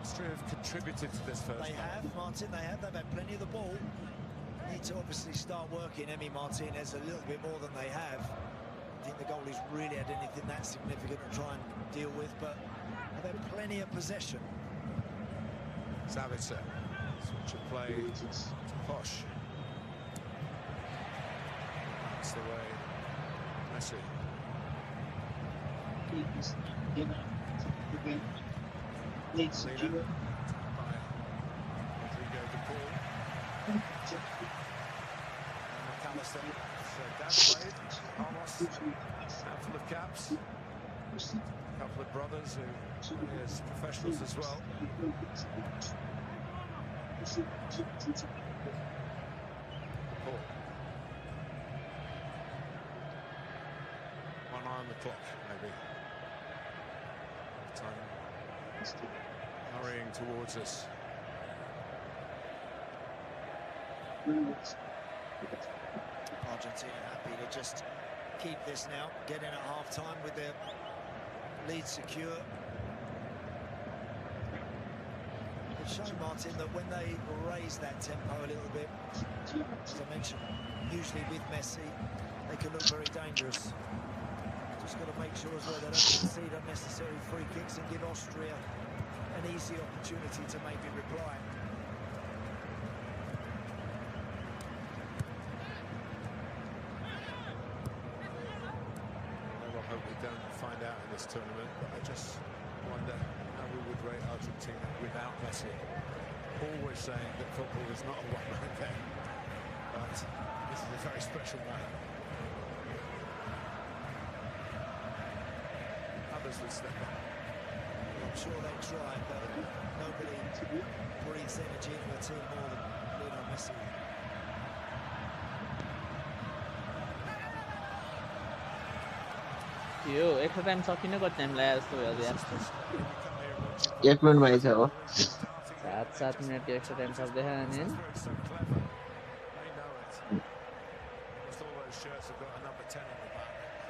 Austria have contributed to this first They half. have, Martin, they have. They've had plenty of the ball. Need to obviously start working Emi Martinez a little bit more than they have. I think the goalie's really had anything that significant to try and deal with, but they've had plenty of possession. Savitzer. Switch of play to Posh. That's the way. Messi. Lena. By Rodrigo de Paul. And McAllister. So Dan played. Ramos. Handful of caps. A couple of brothers who play as professionals as well. Paul. One eye on the clock, maybe. Time hurrying towards us. Argentina happy to just keep this now, get in at half-time with their lead secure. It's shown, Martin, that when they raise that tempo a little bit, as I mentioned, usually with Messi, they can look very dangerous. Just got to make sure as well they don't concede unnecessary free kicks and give Austria an easy opportunity to maybe reply. I hope we don't find out in this tournament, but I just wonder how we would rate Argentina without Messi. Always saying that football is not a one-man game, but this is a very special man. Others would step up. I'm sure they try, but nobody breathes energy into a team more than Lionel Messi. Yo extra time सकिने कति time लाग्यो जस्तो भयो यार 1 minute भइछ हो 7 मिनटको extra time सब देखायो नि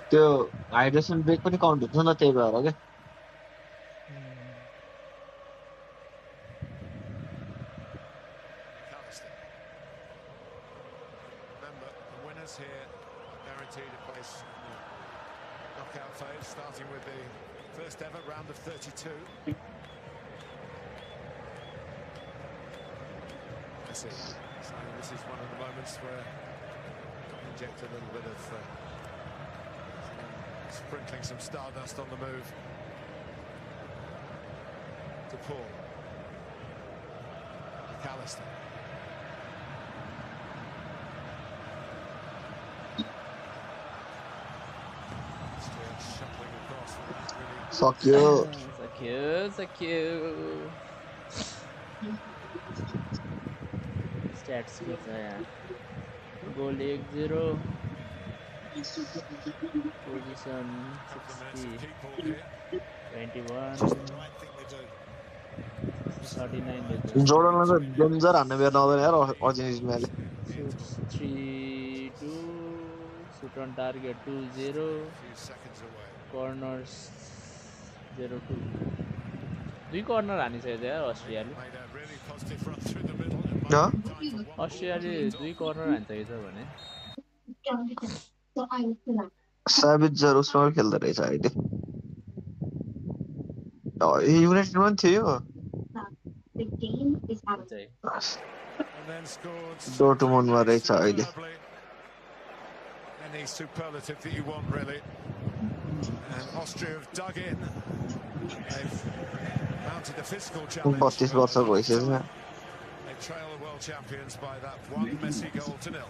त्यो हाइड्रेसन ब्रेक पनि काउन्ट हुन्छ नि त्यही भएर के knockout phase, starting with the first ever round of 32. Messi saying this is one of the moments where inject a little bit of sprinkling some stardust on the move to Paul. McAllister. Shuffling across without really... So cute. So cute, so cute. Stats को छ यार. Goal 1-0. Position 60. 21. 39. Jordan was a danger and we are now there originally. Shoots 3-2. Shoot on target 2-0. Corners 0-2. 2 corner हानिसकेको छ यार अस्ट्रियाले. अस्ट्रियाले 2 corner हानिसकेको छ भने. Savage उसमा खेल्दै रहेछ अहिले. युनाइटेडमा पनि थियो. डोर्टमुन्डमा रहेछ अहिले. Any superlative that you want, really. And Austria have dug in. They've mounted a physical challenge. 32 वर्षको भइसक्यो. They trail the world champions by that one Messi goal to nil.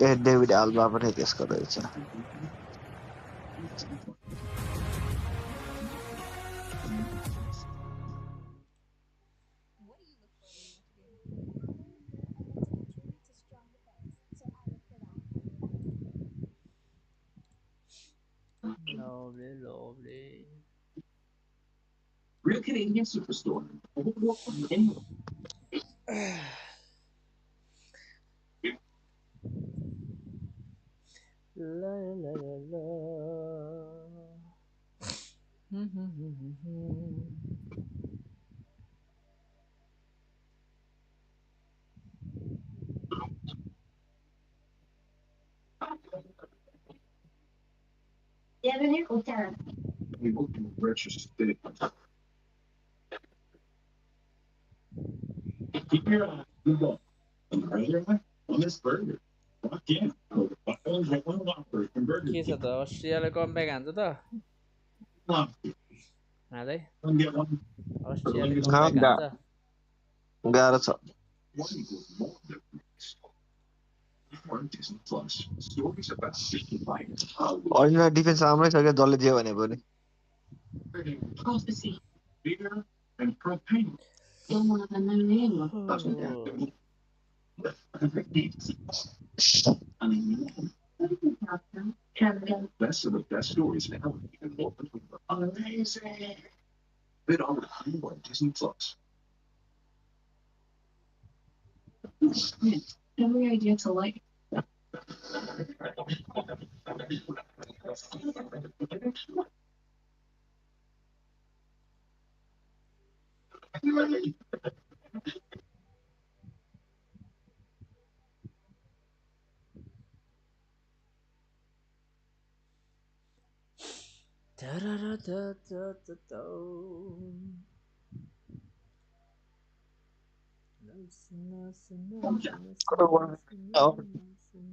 David Alba पनि त्यसको रहेछ. Lovely, lovely. Real Canadian Superstore. La la la la. Bienvenue au Canada. We booked in Richard's City. Keep your eye on this burger. Walk in. के छ त अस्ट्रियाले comeback हान्छ त? हादै? अस्ट्रियाले comeback हान्छ? गाह्रो छ. अहिले डिफेन्स राम्रै छ क्या जसले दियो भने पनि. Best of the best stories now. Amazing. Bid on Disney Plus. Every idea to like.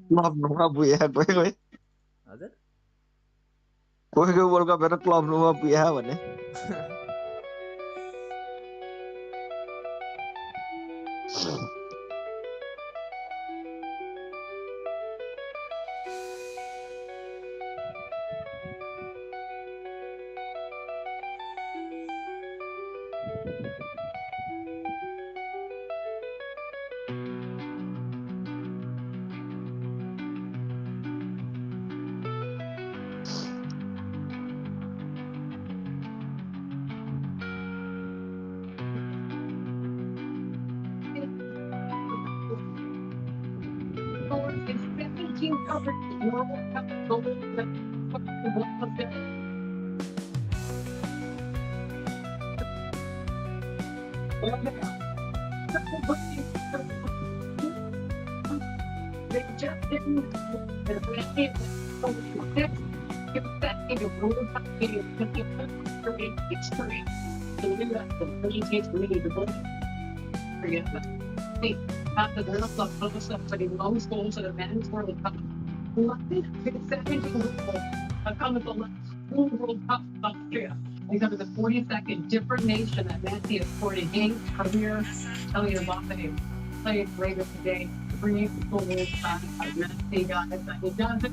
Club नुमा पुगेको कोही कोही. हजुर कोही कोही वर्ल्ड कप हेरेर क्लब नुमा पुगेको भने. Austria, becoming the 42nd different nation that Messi has scored a game career. Kylian Mbappe played later today. 3 goals by Messi, guys. He does it.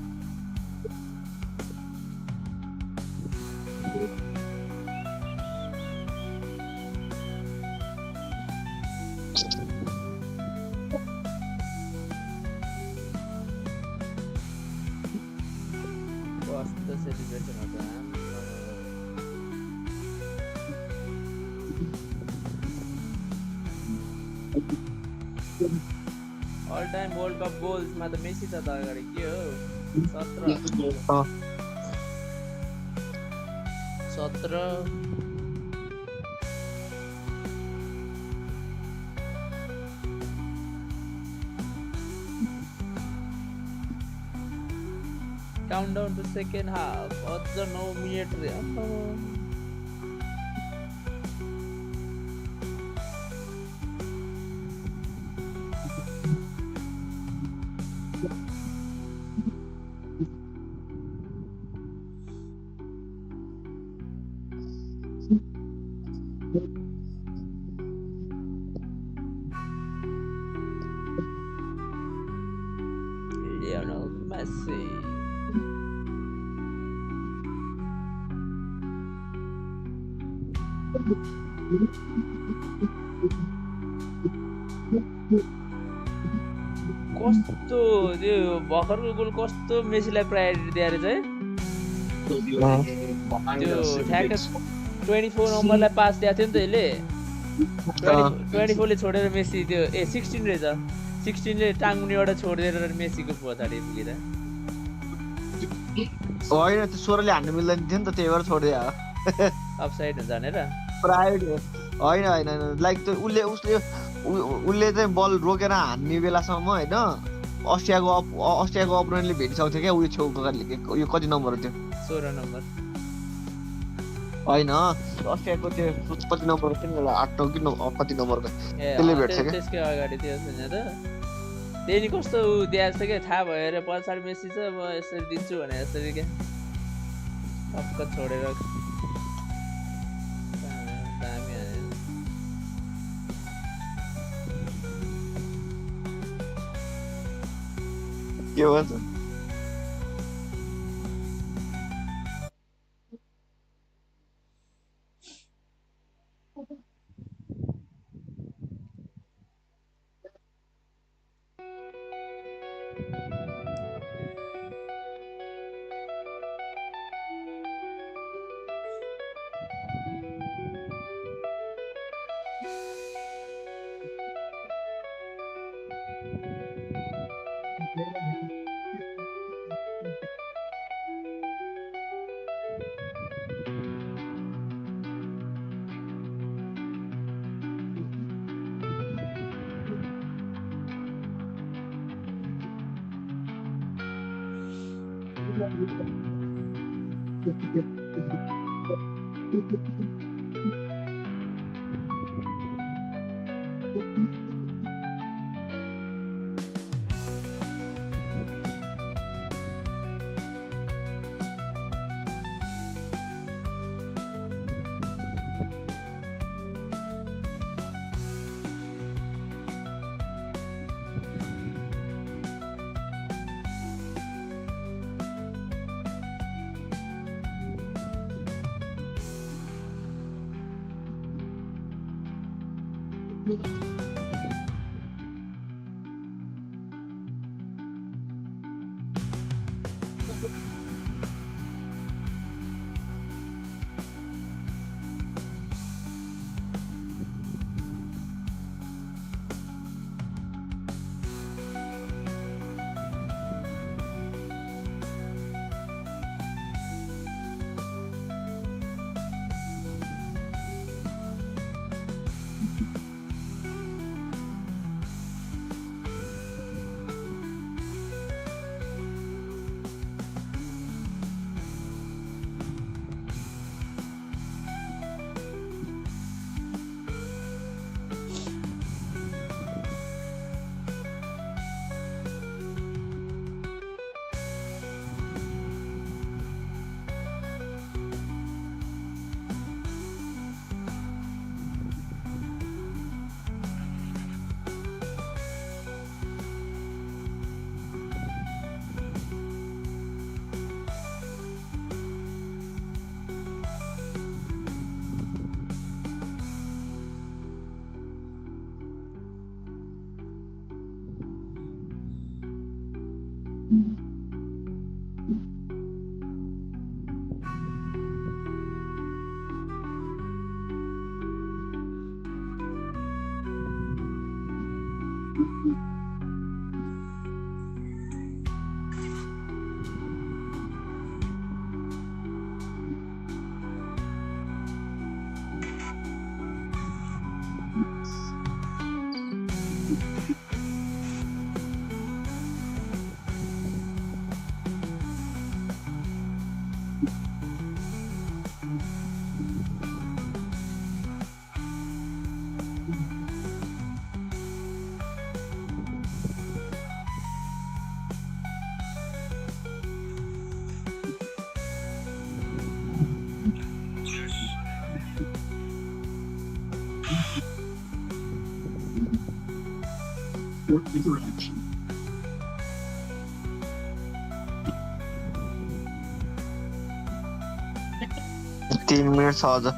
कस्तो सेलिब्रेसन हुन्छ all time world cup goals मा त Messi छ त अगाडि के हो 17 countdown to second half. Odds 9 minutes. Lionel Messi. कस्तो त्यो भर्खरको गोल कस्तो मेसीलाई प्रायोरिटी दिएर चाहिँ त्यो ठ्याक्क 24 नम्बरलाई पास दिएको थियो नि त यसले 24 ले छोडेर मेसी त्यो 16 रहेछ 16 ले टाङ्मुनिबाट छोडेर मेसीको पछाडि पुगेर होइन त्यो 16 ले हान्नु मिल्दैन थियो नि त त्यही भएर छोडिदियो अफसाइड हुन्छ भनेर प्रायोरिटी होइन होइन लाइक त्यो उसले चाहिँ बल रोकेर हान्ने बेलासम्म होइन अस्ट्रियाको अपोनेन्टले भेटिसक्थ्यो क्या उयो छेउको यो कति नम्बर हो त्यो 16 नम्बर होइन अस्ट्रियाको त्यो कति नम्बर थियो नि 8 कि कति नम्बरको त्यसले भेट्छ क्या त्यसकै अगाडि त्यो छैन त त्यही नि कस्तो दिएको छ क्या थाहा भएर पछाडि मेसी छ म यसरी दिन्छु भने यसरी क्या टक्क छोडेर के भन्छ For interaction. 3 मिनट छ अझ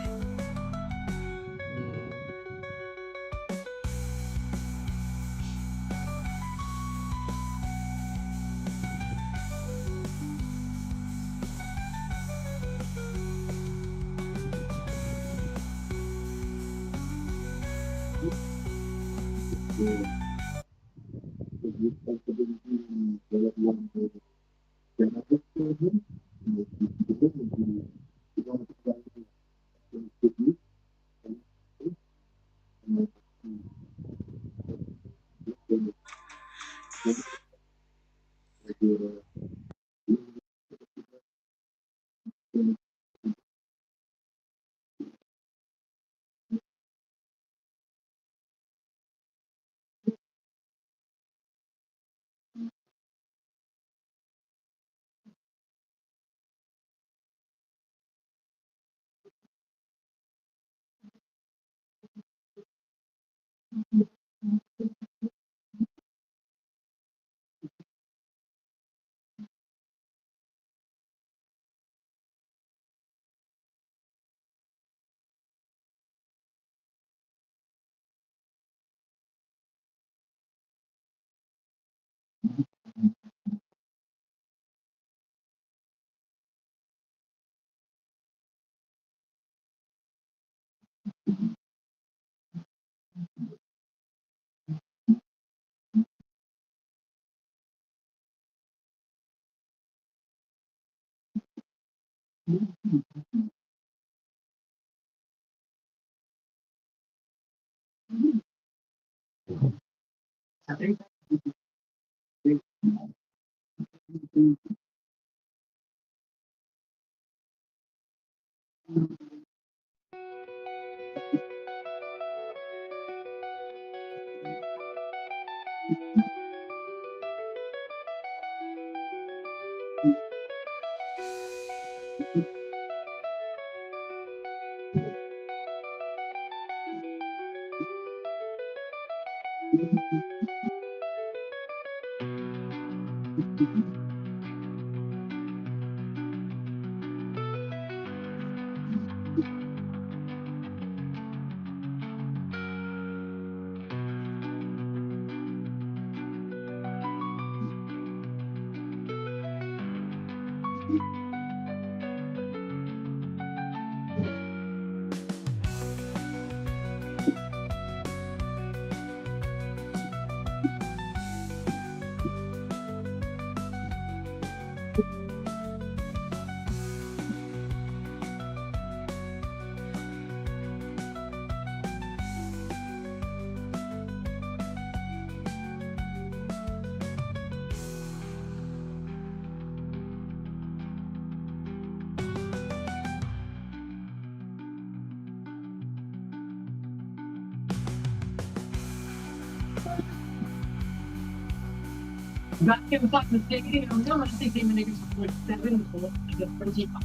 Back in fact, the stadium, no, I think they managed to put 7 goals to the 25.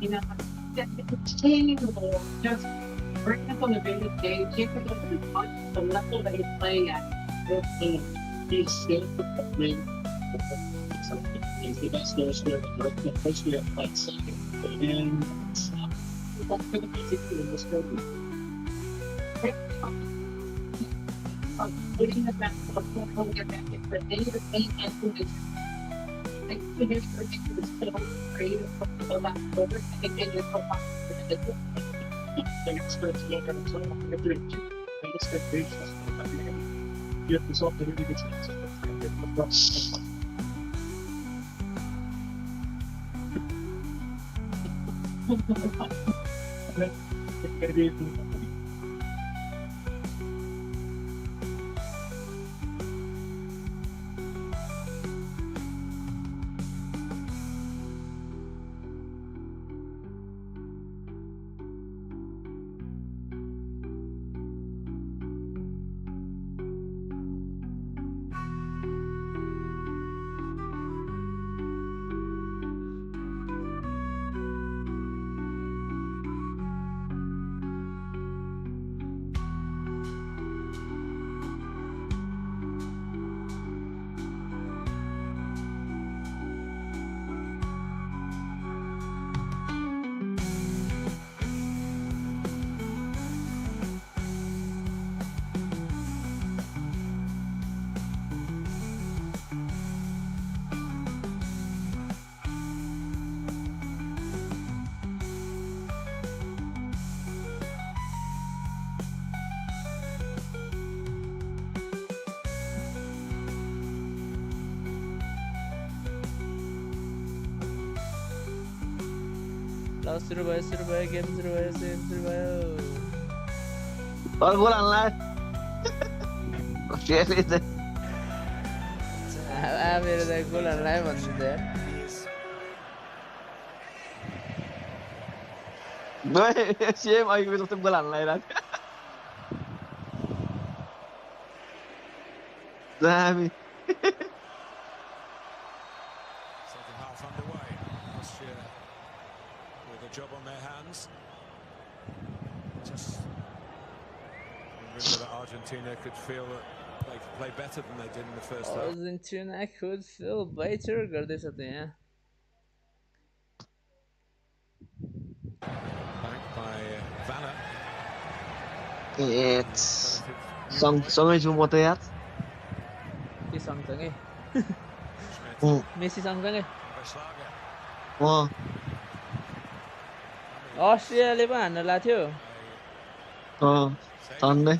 You know, that's attainable. Just bring up on the biggest stage, take it over the level that you're playing at. He's still playing. He's the best goal scorer in Europe. Mostly at like second. And what's going to be in this program? Putting the back for get back in, but then you're paying and think the history was still created from the last over. I think they did go back to the business. The experts look at it, so if they're two expectations, you have to solve the really good things. Maybe सुरु भयो game सुरु भयो और गोल हाल्ला Australia चाहिँ मेरो त गोल हाल्ला भन्दै यार सेम अहिले जस्तो गोल हाल्न आइरहेको दामी Second half underway. Austria with a job on their hands. Just remember that Argentina could feel that they could play better than they did in the first half. Argentina could feel better गर्दैछ त यहाँ Back by Vanna. It's सँगै छु म त यार के सँगसँगै मेसी सँगसँगै अस्ट्रेलियाले पो हान्न लाग्थ्यो झन्डै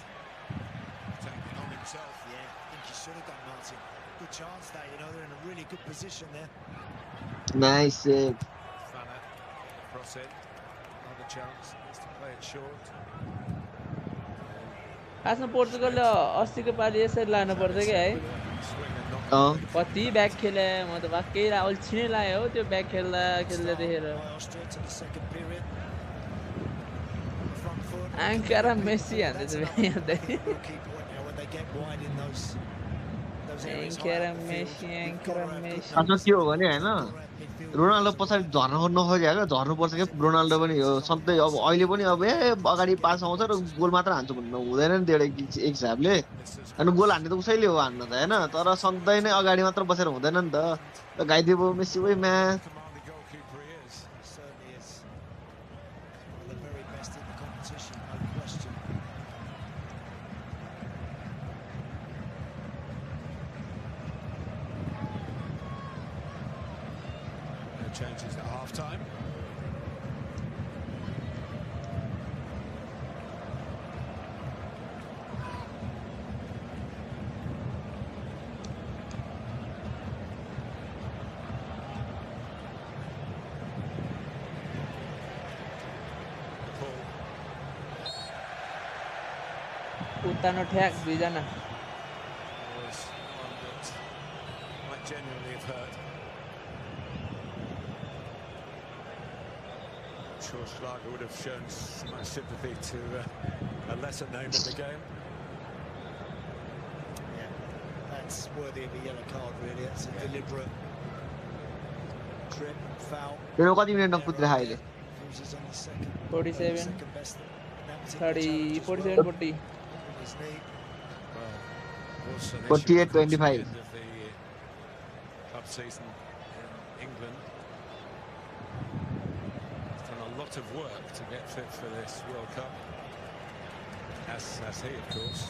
Nice save. Vanna cross it. Another chance. Needs to play it short. खासमा पोर्तुगलले अस्तिको पालि यसरी लानु पर्छ कि है कति ब्याक खेले म त वाक्कै अल्छी नै लाग्यो हो त्यो ब्याक खेल्दा देखेर आङ्कारा मेसी हान्दैछ हेर्दै आङ्कारा मेसी अझ के हो भने हैन रोनाल्डो पछाडि झर्न नखोज्या क्या झर्नु पर्छ के रोनाल्डो पनि हो सधैँ अब अहिले पनि अब अगाडि पास आउँछ र गोल मात्र हान्छु भन्नु हुँदैन नि त्यो एक हिसाबले अनि गोल हान्ने त उसैले हो हान्न त हैन तर सधैँ नै अगाडि मात्र बसेर हुँदैन नि त गाइदियो मेसी ओइ match Changes at half time. उत्तानो ठ्याक दुईजना Might genuinely have hurt. Sure, Schlager would have shown so much sympathy to a lesser name in the game. Yeah, that's worthy of a yellow card, really. It's a deliberate trip, foul. You know what you mean? 47, 30, 47, 40. 48-25. Club season in England. A lot of work to get fit for this World Cup, as he, of course.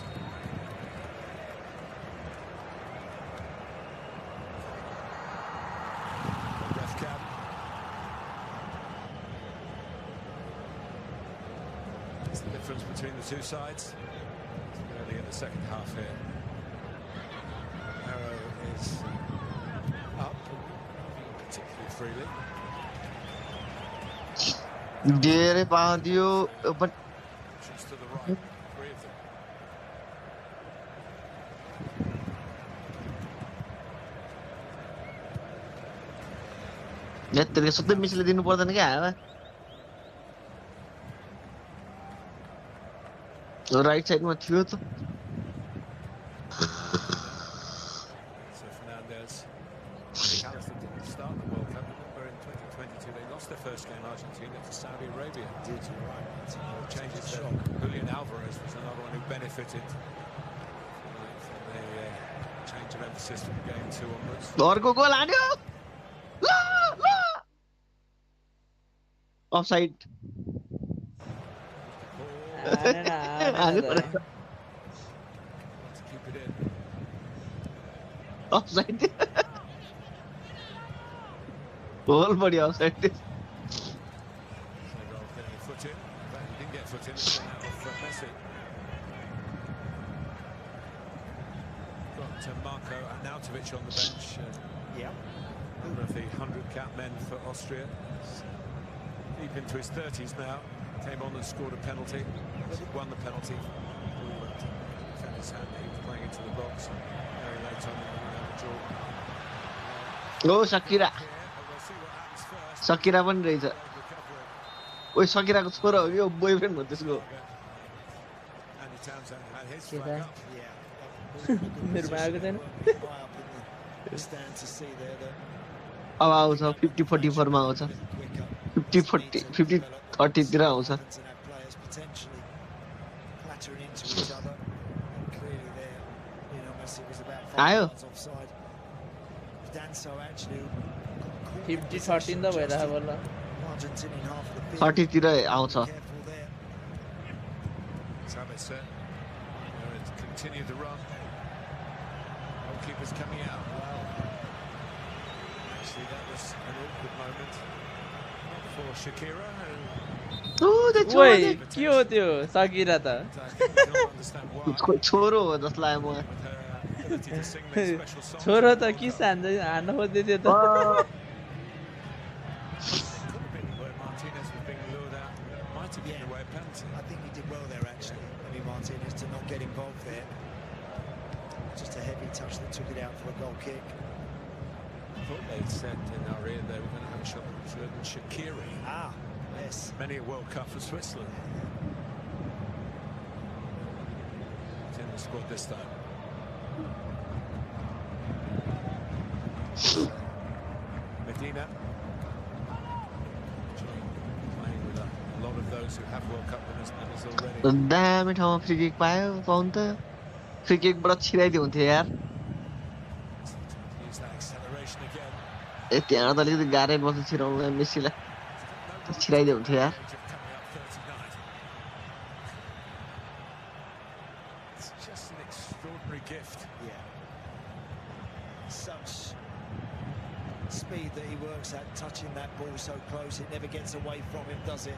difference between the two sides. It's early in the second half here. Arrow is up, particularly freely. Dear Padio, but Just to the right, three of them. नेतृत्व सबै मिसले दिनु पर्दैन क्या हावा right साइडमा थियो त So Fernandez, McAllister didn't start the World Cup. Remember in 2022 they lost their first game, Argentina, to Saudi Arabia. Did you right? Changes there. Julian Alvarez was another one who benefited from the change of emphasis from game 2 onwards. अर्को गोल हान्यो ल ल offside Keep it in. Offside goal बढी offside So Rolf getting a foot in. But he didn't get a foot in. It's gone out of Messi. Got Marko Arnautovic on the bench. One of the 100-cap men for Austria. Deep into his 30s now. Came on and scored a penalty. Won the penalty. Found his hand. He was playing into the box. Very late on in the draw. ओ सकिरा We'll see what happens first. सकिरा पनि रहेछ Recovery. ओइ सकिराको छोरा हो यो boyfriend हो त्यसको Andy Townsend had his flag up. मेरो आएको छैन Stand to see there that अब आउँछ 50-44 मा आउँछ 50-30 तिर आउँछ and have players potentially clattering into each other. And clearly there, Messi was about 5 आयो yards offside. Danso actually 50-13 त भइरहेको बल्ल Argentinian half of the field. 30 तिर आउँछ Careful there. Sabitzer continue the run. Goalkeeper's coming out. Well, actually that was an awkward moment for Shakira. ओ त्यो ओइ के हो त्यो सकिरा त I cannot understand why. छोरो हो जस्तो लाग्यो म With her ability to sing these special songs. छोरो त किस हान्न खोज्दै थियो त Could have been where Martinez was being lured out. Might have been away a penalty. I think he did well there actually. Martinez to not get involved there. Just a heavy touch that took it out for a goal kick. I thought they'd said in our ear they were going to have a shot at Jordan Shaqiri. Yes. Many a World Cup for Switzerland. It's in the squad this time. Medina. Playing with a lot of those who have World Cup winners medals already. दामी ठाउँमा free kick पायो pound त free किकबाट छिराइदियो हुन्थ्यो यार Use that acceleration again. ए त्यहाँ त अलिकति गाह्रै पर्छ छिराउनु मेसीलाई छिराइदियो हुन्थ्यो यार Coming up 39. It's just an extraordinary gift. Yeah. Such speed that he works at, touching that ball so close, it never gets away from him, does it?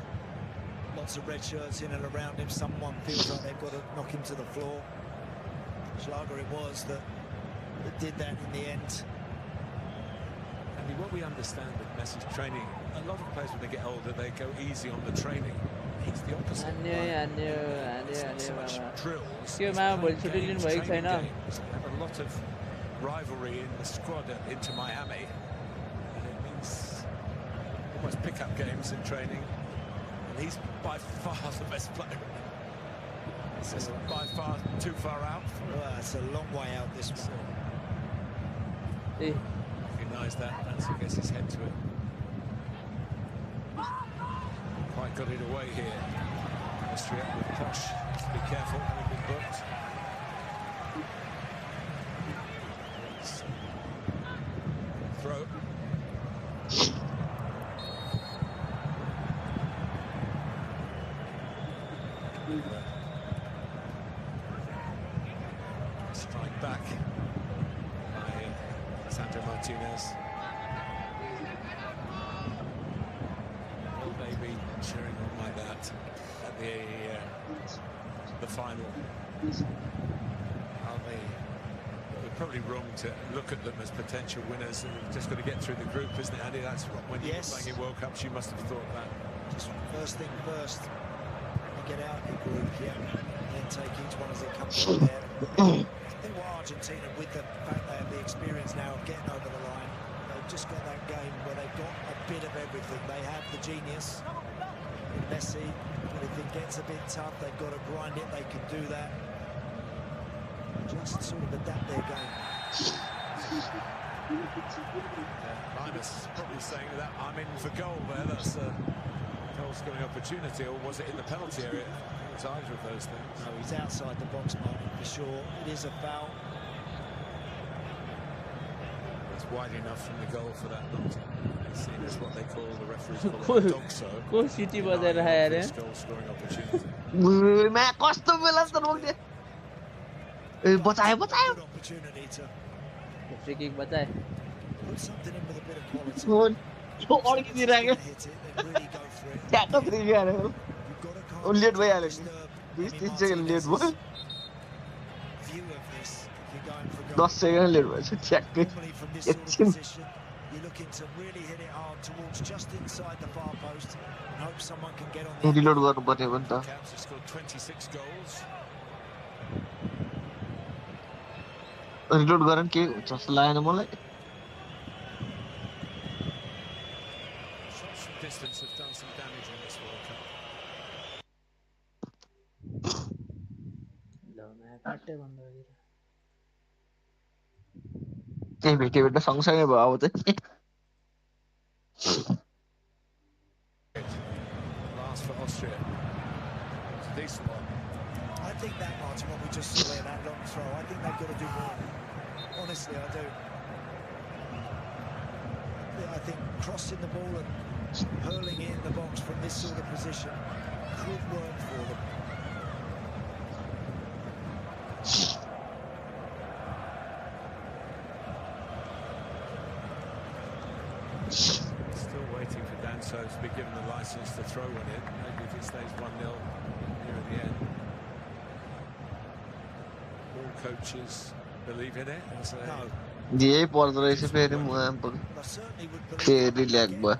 Lots of red shirts in and around him. Someone feels like they've got to knock him to the floor. Schlager it was that did that in the end. And what we understand with Messi's training, a lot of players when they get older, they go easy on the training. He's the opposite. So much drills. के मा भोलि छुट्टी लिनु भएको छैन They have a lot of rivalry in the squad into Miami. And it means almost pick-up games in training. And he's by far the best player. This is by far too far out. Well, it's a long way out, this one. A Recognise that. That's who gets his head to it. Quite got it away here. Austria with Posh. Be careful, having been booked. Throw. Strike back by Sandro Martinez. Will they be cheering on like that at about the final. Are they? We're probably wrong to look at them as potential winners. They've just got to get through the group, isn't it, Andy? That's what, when you're playing in World Cups, you must have thought that. Just first thing first, you get out of the group, and then take each one as it comes in there. I think what Argentina, with the fact they have the experience now of getting over the line, they've just got that game where they've got a bit of everything. They have the genius in Messi, but if it gets a bit tough, they've got to grind it. They can do that. Just sort of adapt their game. Linus probably saying that I'm in for goal there. That's a goal-scoring opportunity, or was it in the penalty area? It's either of those things. No, he's outside the box, Martin, for sure. It is a foul. It's wide enough from the goal for that not to be seen as what they call, the referees call it a dog so. Cool city बजा रहा है यार. Goal-scoring opportunity. मैं कस्तो बेला त रोक्दे ए बचायो Opportunity to Free kick बचाए. put something in with a bit of quality. यो अड्किदिरहेको Hit it, then really go for it. ट्याक्क फ्री गरे You've got to O late भइहाल्यो नि disturb 20-30 सेकेन्ड लेट भयो view of this if you're going for 10 goal. Second late भएछ ट्याक्कै Normally from this sort of एकछिन position, you're looking to really hit it hard towards just inside the far post and hope someone can get on the reload गर्नु पर्यो भने त Cavs have scored 26 goals. Reload गरेन के हुन्छ जस्तो लागेन मलाई Shots from distance have done some damage in this World Cup. ल मैं काटे बंद हो गया. त्यही भेटे सँगसँगै भयो अब चाहिँ Last for Austria. It's a decent one. I think that, Martin, what we just saw there, that long throw, I think they've got to do more. Honestly, I do. I think crossing the ball and hurling it in the box from this sort of position could work for them. Still waiting for Danso to be given the licence to throw one in. Maybe if it stays 1-0 near the end. All coaches believe in it. No. यही पर्दो रहेछ फेरि म I certainly would believe फेरि lag भयो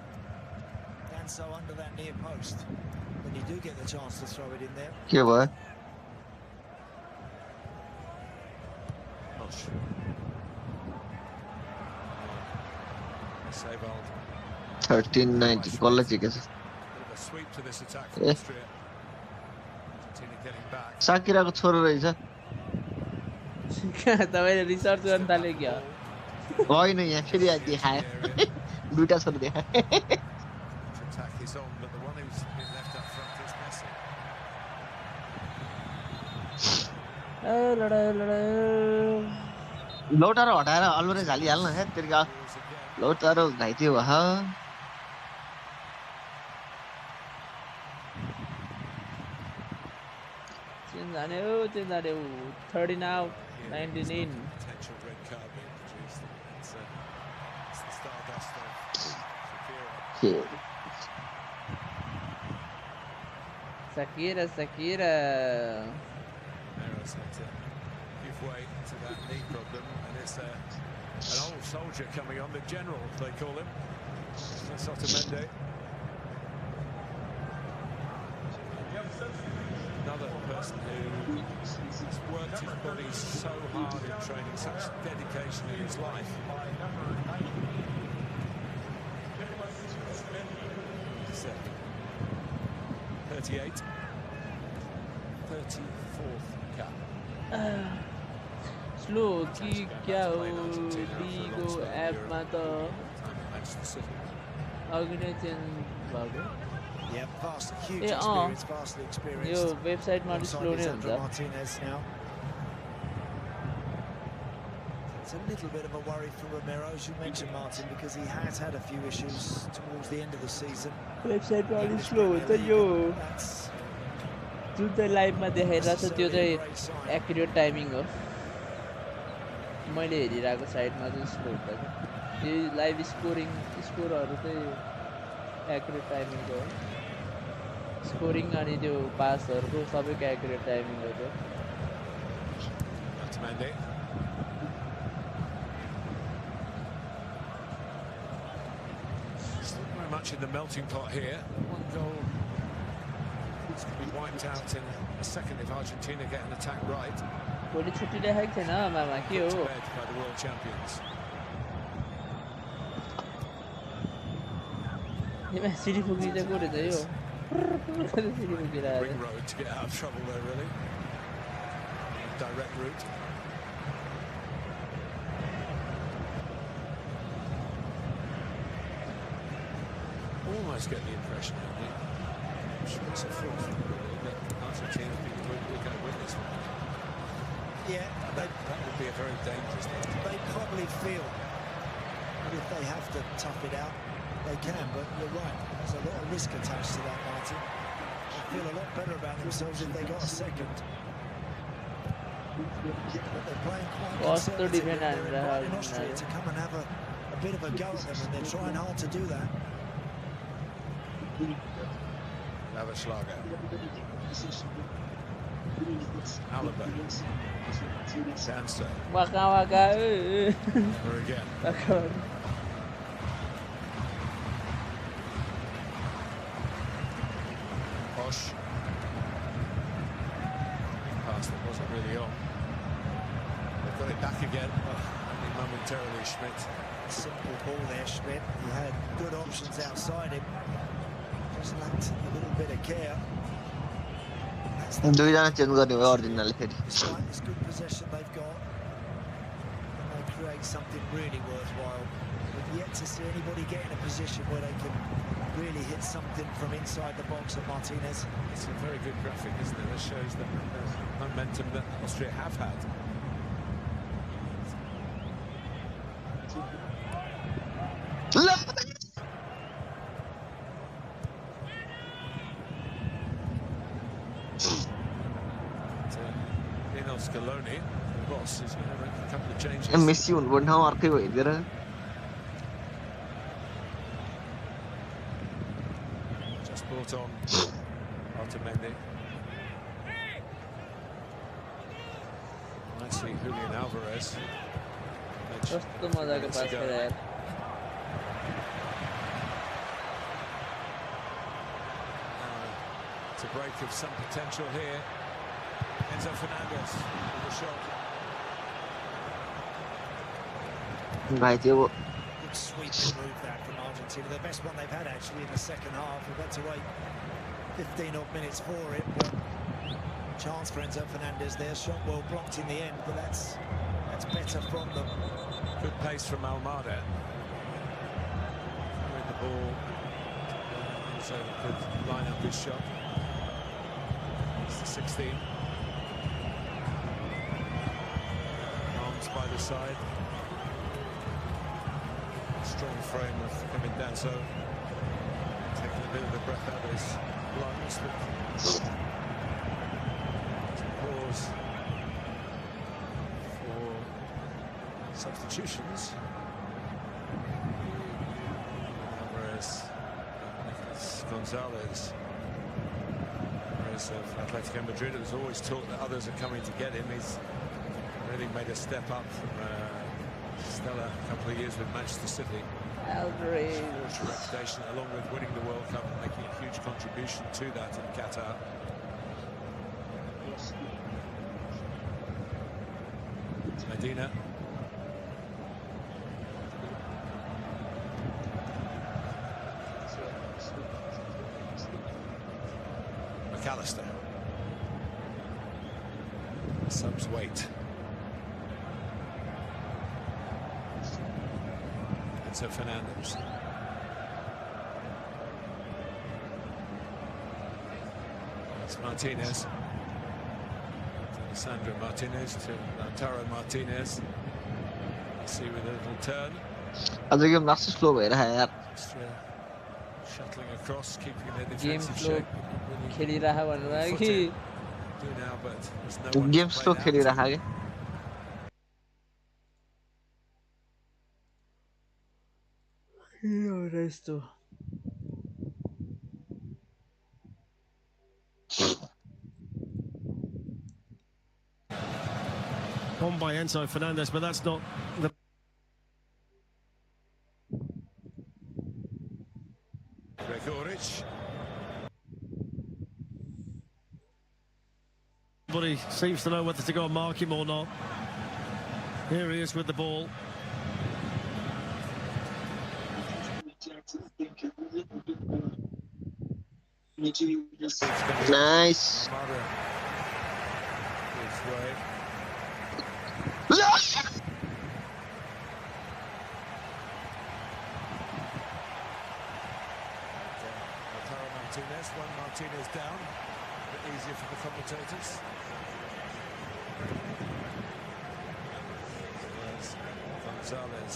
Danso under that near post when you do get the chance to throw it in there. के भयो Not sure. Save old. 13-19 कसलाई जिकेछ Bit of a sweep to this attack from Austria. Argentina getting back. साकिराको छोरो रहेछ तपाईले research गर्न थाले क्या? होइन यहाँ फेरि देखायो दुईटा छोरो देखायो Attack is on, but the one who's been left up front is Messi. लौटारो हटाएर अलमरे झालिहाल्न है तेरिका लौटारो घाइते भयो जाने हो 30 now 19 in. Potential red card being produced. It's the stardust of Shakira. Shakira. Meros had to give way to that knee problem, and it's an old soldier coming on, the general they call him, Sotomende. Another person who has worked his body so hard in training, such dedication in his life. 38, 34th cap. Slow कि क्या हो Diego एपमा त अघि नै change भएको Yeah, vast, huge experience, vastly experienced. यो वेबसाइटमा अलि स्लो नै हुन्छ Martinez now. It's a little bit of a worry for Romero, as you mentioned, Martin, because he has had a few issues towards the end of the season. वेबसाइटमा अलि slow हुन्छ यो जुन चाहिँ लाइभमा देखाइरहेको छ त्यो चाहिँ एक्युरेट टाइमिङ हो मैले हेरिरहेको साइडमा चाहिँ स्लो हुन्छ यो लाइभ स्कोरहरू चाहिँ एक्युरेट टाइमिङको हो स्कोरिङ अनि त्यो पासहरुको सबैको एक्युरेट टाइमिङ हो त्यो Otamendi. Still very much in the melting pot here. One goal is going to be wiped out in a second if Argentina get an attack right. भोलि छुट्टी देखाएको छैन मामा के Put to हो bed by the world champions. सिडी फुकिँदै को रहेछ यो सिडी फुकिरहेको Ring road to get out of trouble there, really. Direct route. Almost get the impression, Andy. I'm sure it's a fourth, really, that Argentina think we're going to win this one. Yeah, That would be a very dangerous thing. they probably feel that if they have to tough it out, they can, but you're right. There's a lot of risk attached to that, Martin. They feel a lot better about themselves if they got a second. But they're playing quite conservatively. They're right in Austria to come and have a bit of a go at them, and they're trying hard to do that. Lavaslaga. Alaba. Dancer. Waka waka Never again. Posh. Pass that wasn't really on. They've got it back again. Only momentarily, Schmidt. Simple ball there, Schmidt. He had good options outside him. Just lacked a little bit of care. दुईजना change गर्ने भयो अर्जेन्टिनाले फेरि Despite this good possession they've got, and they create something really worthwhile. We've yet to see anybody get in a position where they can really hit something from inside the box at Martinez. It's a very good graphic, isn't it? That shows the momentum that Austria have had. Scaloni, the boss, is going to make a couple of changes. Messi हुनुपर्ने ठाउँ अर्कै भइदिएर Just brought on Otamendi. Might see Julian Alvarez. कस्तो मजाको पास गरे यार It's a break of some potential here. Enzo Fernandez with a shot. भाइ त्यो Good sweeping move that from Argentina. The best one they've had actually in the second half. We've had to wait 15 odd minutes for it, but chance for Enzo Fernandez there. Shot well blocked in the end, but that's better from them. Good pace from Almada. With the ball, so could line up his shot. It's the 16. Arms by the side. Strong frame of Kevin Danso. Taking a bit of the breath out of his lungs. Pause for substitutions. Alvarez, Nicolas Gonzalez. Alvarez of Atletico Madrid. It was always taught that others are coming to get him. He's really made a step up from stellar couple of years with Manchester City. Alvarez. Reputation, along with winning the World Cup and making a huge contribution to that in Qatar. Medina. McAllister. Subs wait. Enzo Fernandez. It's Martinez. Alessandro Martinez to Lautaro Martinez. See with a little turn. अझ game last slow भइरहेको यार Austria shuttling across, keeping their Game defensive slow. shape. खेलिरह भन्नुभयो कि Do now, but there's no one game to slow play out. खेलिरहेको के हो र यस्तो on by Enzo Fernandez, but that's not the... Gregoric. Nobody seems to know whether to go and mark him or not. Here he is with the ball. Nice. Martinez, one Martinez down. A bit easier for the commentators. Gonzalez,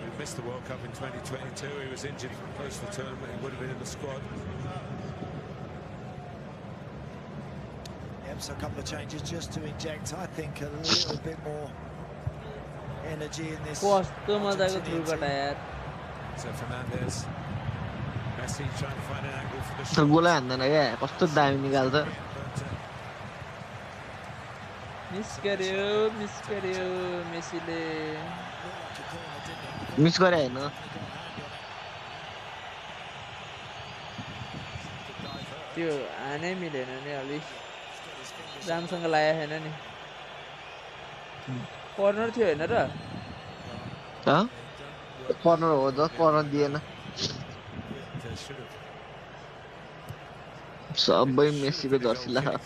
who missed the World Cup in 2022. He was injured close to the tournament. He would have been in the squad. Yep, so a couple of changes just to inject, I think, a little bit more energy in this. So Fernandez. Messi trying to find an angle for the shot. Goal हान्दैन क्या कस्तो दामी निकाल्छ miss गर्यो मेसीले miss गरे हैन त्यो हानै मिलेन नि अलि रामसँग लाया हैन नि कर्नर थियो हैन र कर्नर हो जस्ट कर्नर दिएन सबै मेसीको जर्सी लगायो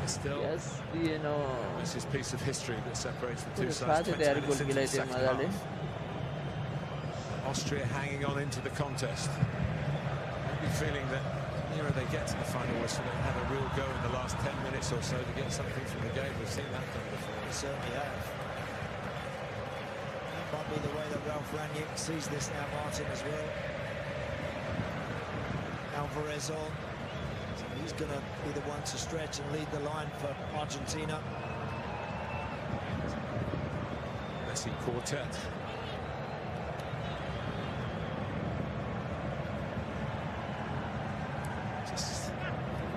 Still, yes, you know, this is a piece of history that separates the two sides. Austria hanging on into the contest. Maybe feeling that nearer they get to the final whistle, they have a real go in the last 10 minutes or so to get something from the game. We've seen that done before. We certainly have. That might be the way that Ralph Rangnick sees this now, Martin, as well. Alvarez on. So he's going to be the one to stretch and lead the line for Argentina. Messi quartet.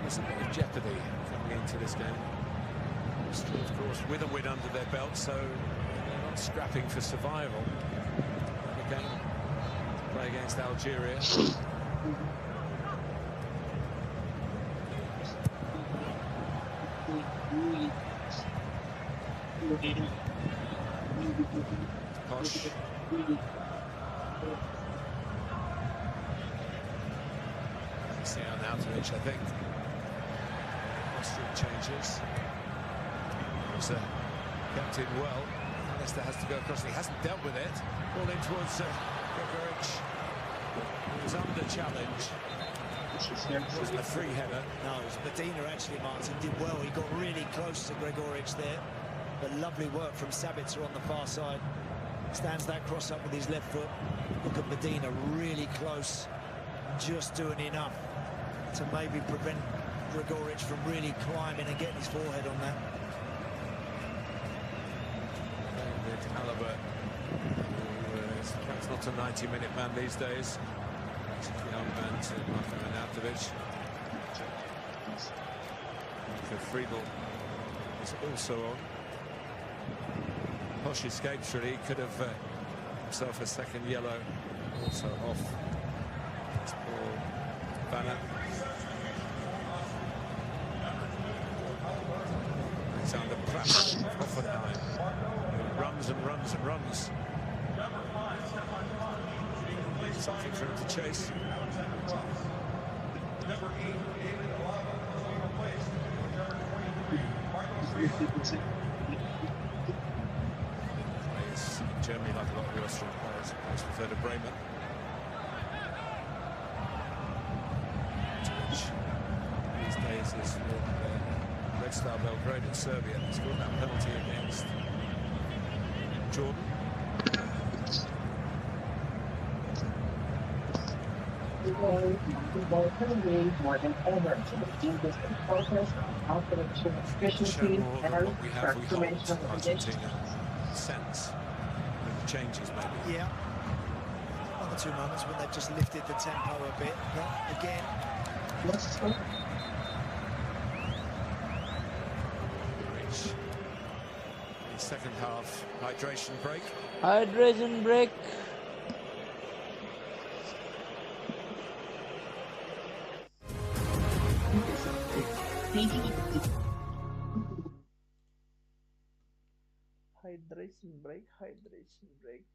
There's a bit of jeopardy coming into this game. Still, of course, with a win under their belt, so they're not scrapping for survival. And again, to play against Algeria. Posh. See on Outovich, I think. Austrian changes. Kept in well. Leicester has to go across. He hasn't dealt with it. Ball in towards Gregoric. He was under challenge. It wasn't a free header. No, it was Medina actually, Martin, did well. He got really close to Gregoric there. But lovely work from Sabitzer on the far side. Stands that cross up with his left foot. Look at Medina, really close. Just doing enough to maybe prevent Gregoric from really climbing and getting his forehead on that. David Alaba, who is perhaps not a 90-minute man these days. He's a young man to Marko Arnautovic. Friedel is also on. Posh escapes really, could have himself a second yellow, also off. It's Paul Banner. Alexander Pratt, Hoffenheim, who runs and runs and runs. Something for him to chase. Germany, like a lot of the Austrian players, plays for Werder Bremen. Which these days is with Red Star Belgrade in Serbia. He scored that penalty against Jordan. More than ever to begin this focus on operational efficiency and transformational Argentina sense of the changes maybe. Yeah, two moments when they've just lifted the tempo a bit. But again, Reach the second half hydration break. Hydration break. Hydration break. Hydration break.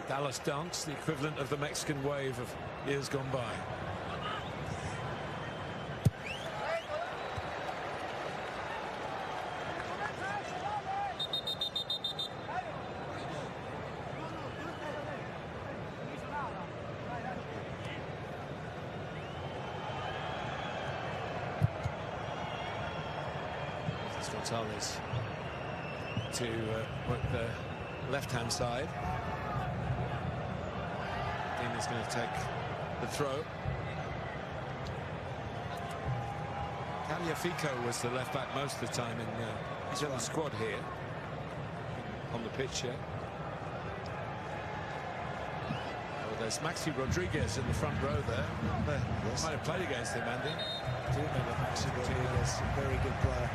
Dallas dance, the equivalent of the Mexican wave of years gone by. Gonzalez to work the left-hand side. Is going to take the throw. Tagliafico was the left back most of the time he's on the squad here on the pitch here. Oh, there's Maxi Rodriguez in the front row there. Yes. Might have played against him, Andy. I do remember Maxi Rodriguez, a very good player.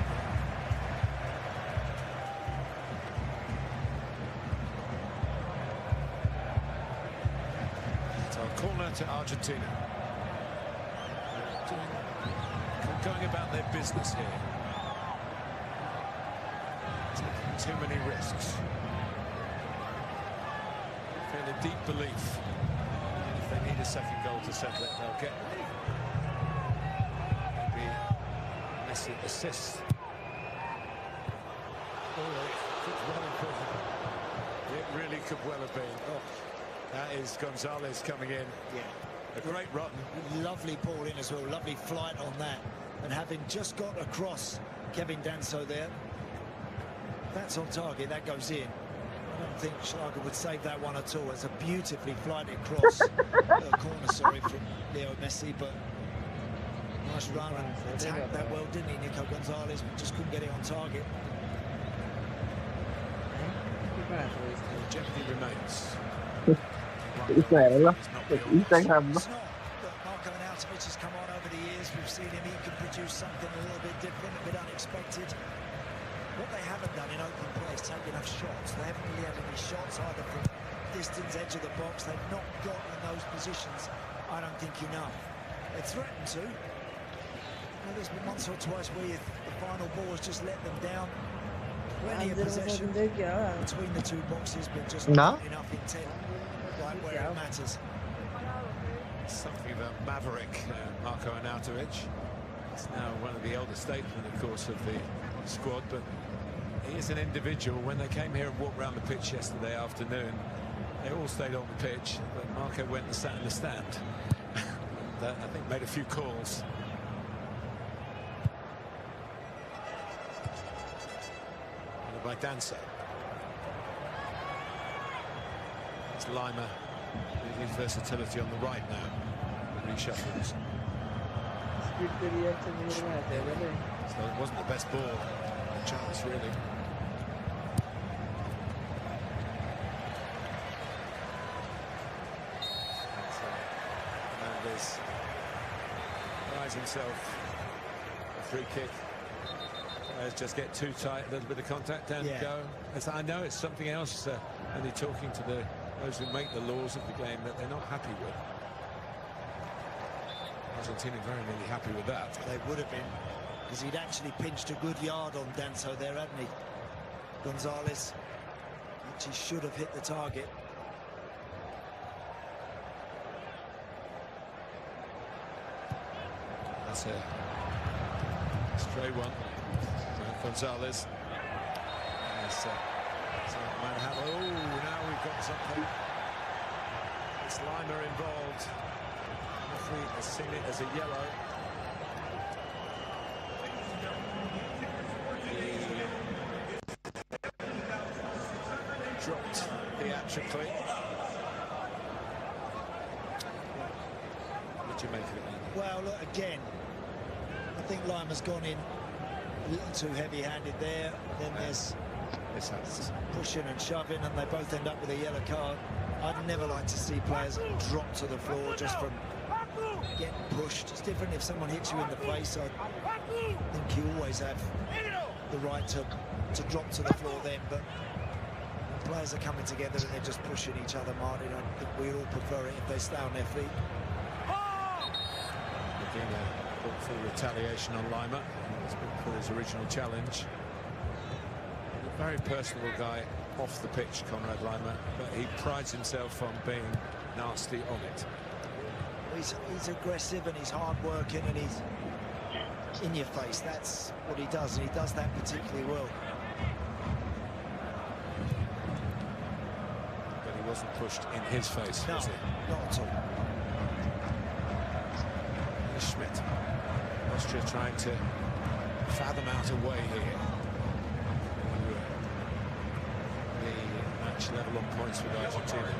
Corner to Argentina. Going about their business here. Taking too many risks. Feel a deep belief. If they need a second goal to settle it, they'll get it. Maybe Messi assist. It really could well have been. Oh. That is Gonzalez coming in. Yeah. A great run. Lovely ball in as well. Lovely flight on that. And having just got across Kevin Danso there, that's on target. That goes in. I don't think Schlager would save that one at all. It's a beautifully flighted cross. Corner, sorry, from Leo Messi, but Nice run and attacked that well, didn't he, Nico Gonzalez? But just couldn't get it on target. Jeopardy remains. It's not. Marko Arnautovic has come on over the years. We've seen him. He can produce something a little bit different, a bit unexpected. What they haven't done in open play is take enough shots. They haven't really had any shots either from distance, edge of the box. They've not got in those positions, I don't think, enough. They threatened to. There's been once or twice where the final ball has just let them down. Plenty of possession between the two boxes, but just not enough intent right where it matters. Something about Maverick, Marko Arnautovic. He's now one of the elder statesmen, of course, of the squad, but he is an individual. When they came here and walked around the pitch yesterday afternoon, they all stayed on the pitch, but Marko went and sat in the stand. And, I think made a few calls. By Danso. It's Lima with his versatility on the right now. Reshuffles. So it wasn't the best ball. Chance really. Hernandez buys himself a free kick. Just get too tight, a little bit of contact and go. As I know it's something else, only talking to those who make the laws of the game that they're not happy with. Argentina very nearly happy with that. They would have been, because he'd actually pinched a good yard on Danso there, hadn't he? Gonzalez, which he should have hit the target. That's a stray one. Gonzalez. Yes, oh, now we've got something. It's Lima involved. The referee has seen it as a yellow. He dropped theatrically. What did you make of it? Well, look, again, I think Lima's gone in a little too heavy-handed there. Then there's pushing and shoving, and they both end up with a yellow card. I'd never like to see players drop to the floor just from getting pushed. It's different if someone hits you in the face. I think you always have the right to drop to the floor then, but when players are coming together and they're just pushing each other, Martin, I think we all prefer it if they stay on their feet. For retaliation on Lima. For his original challenge. A very personal guy off the pitch, Conrad Lima, but he prides himself on being nasty on it. He's aggressive and he's hard-working and he's in your face. That's what he does, and he does that particularly well. But he wasn't pushed in his face, no, was he? Not at all. Schmidt. Austria trying to fathom out a way here. The match level on points with Argentina.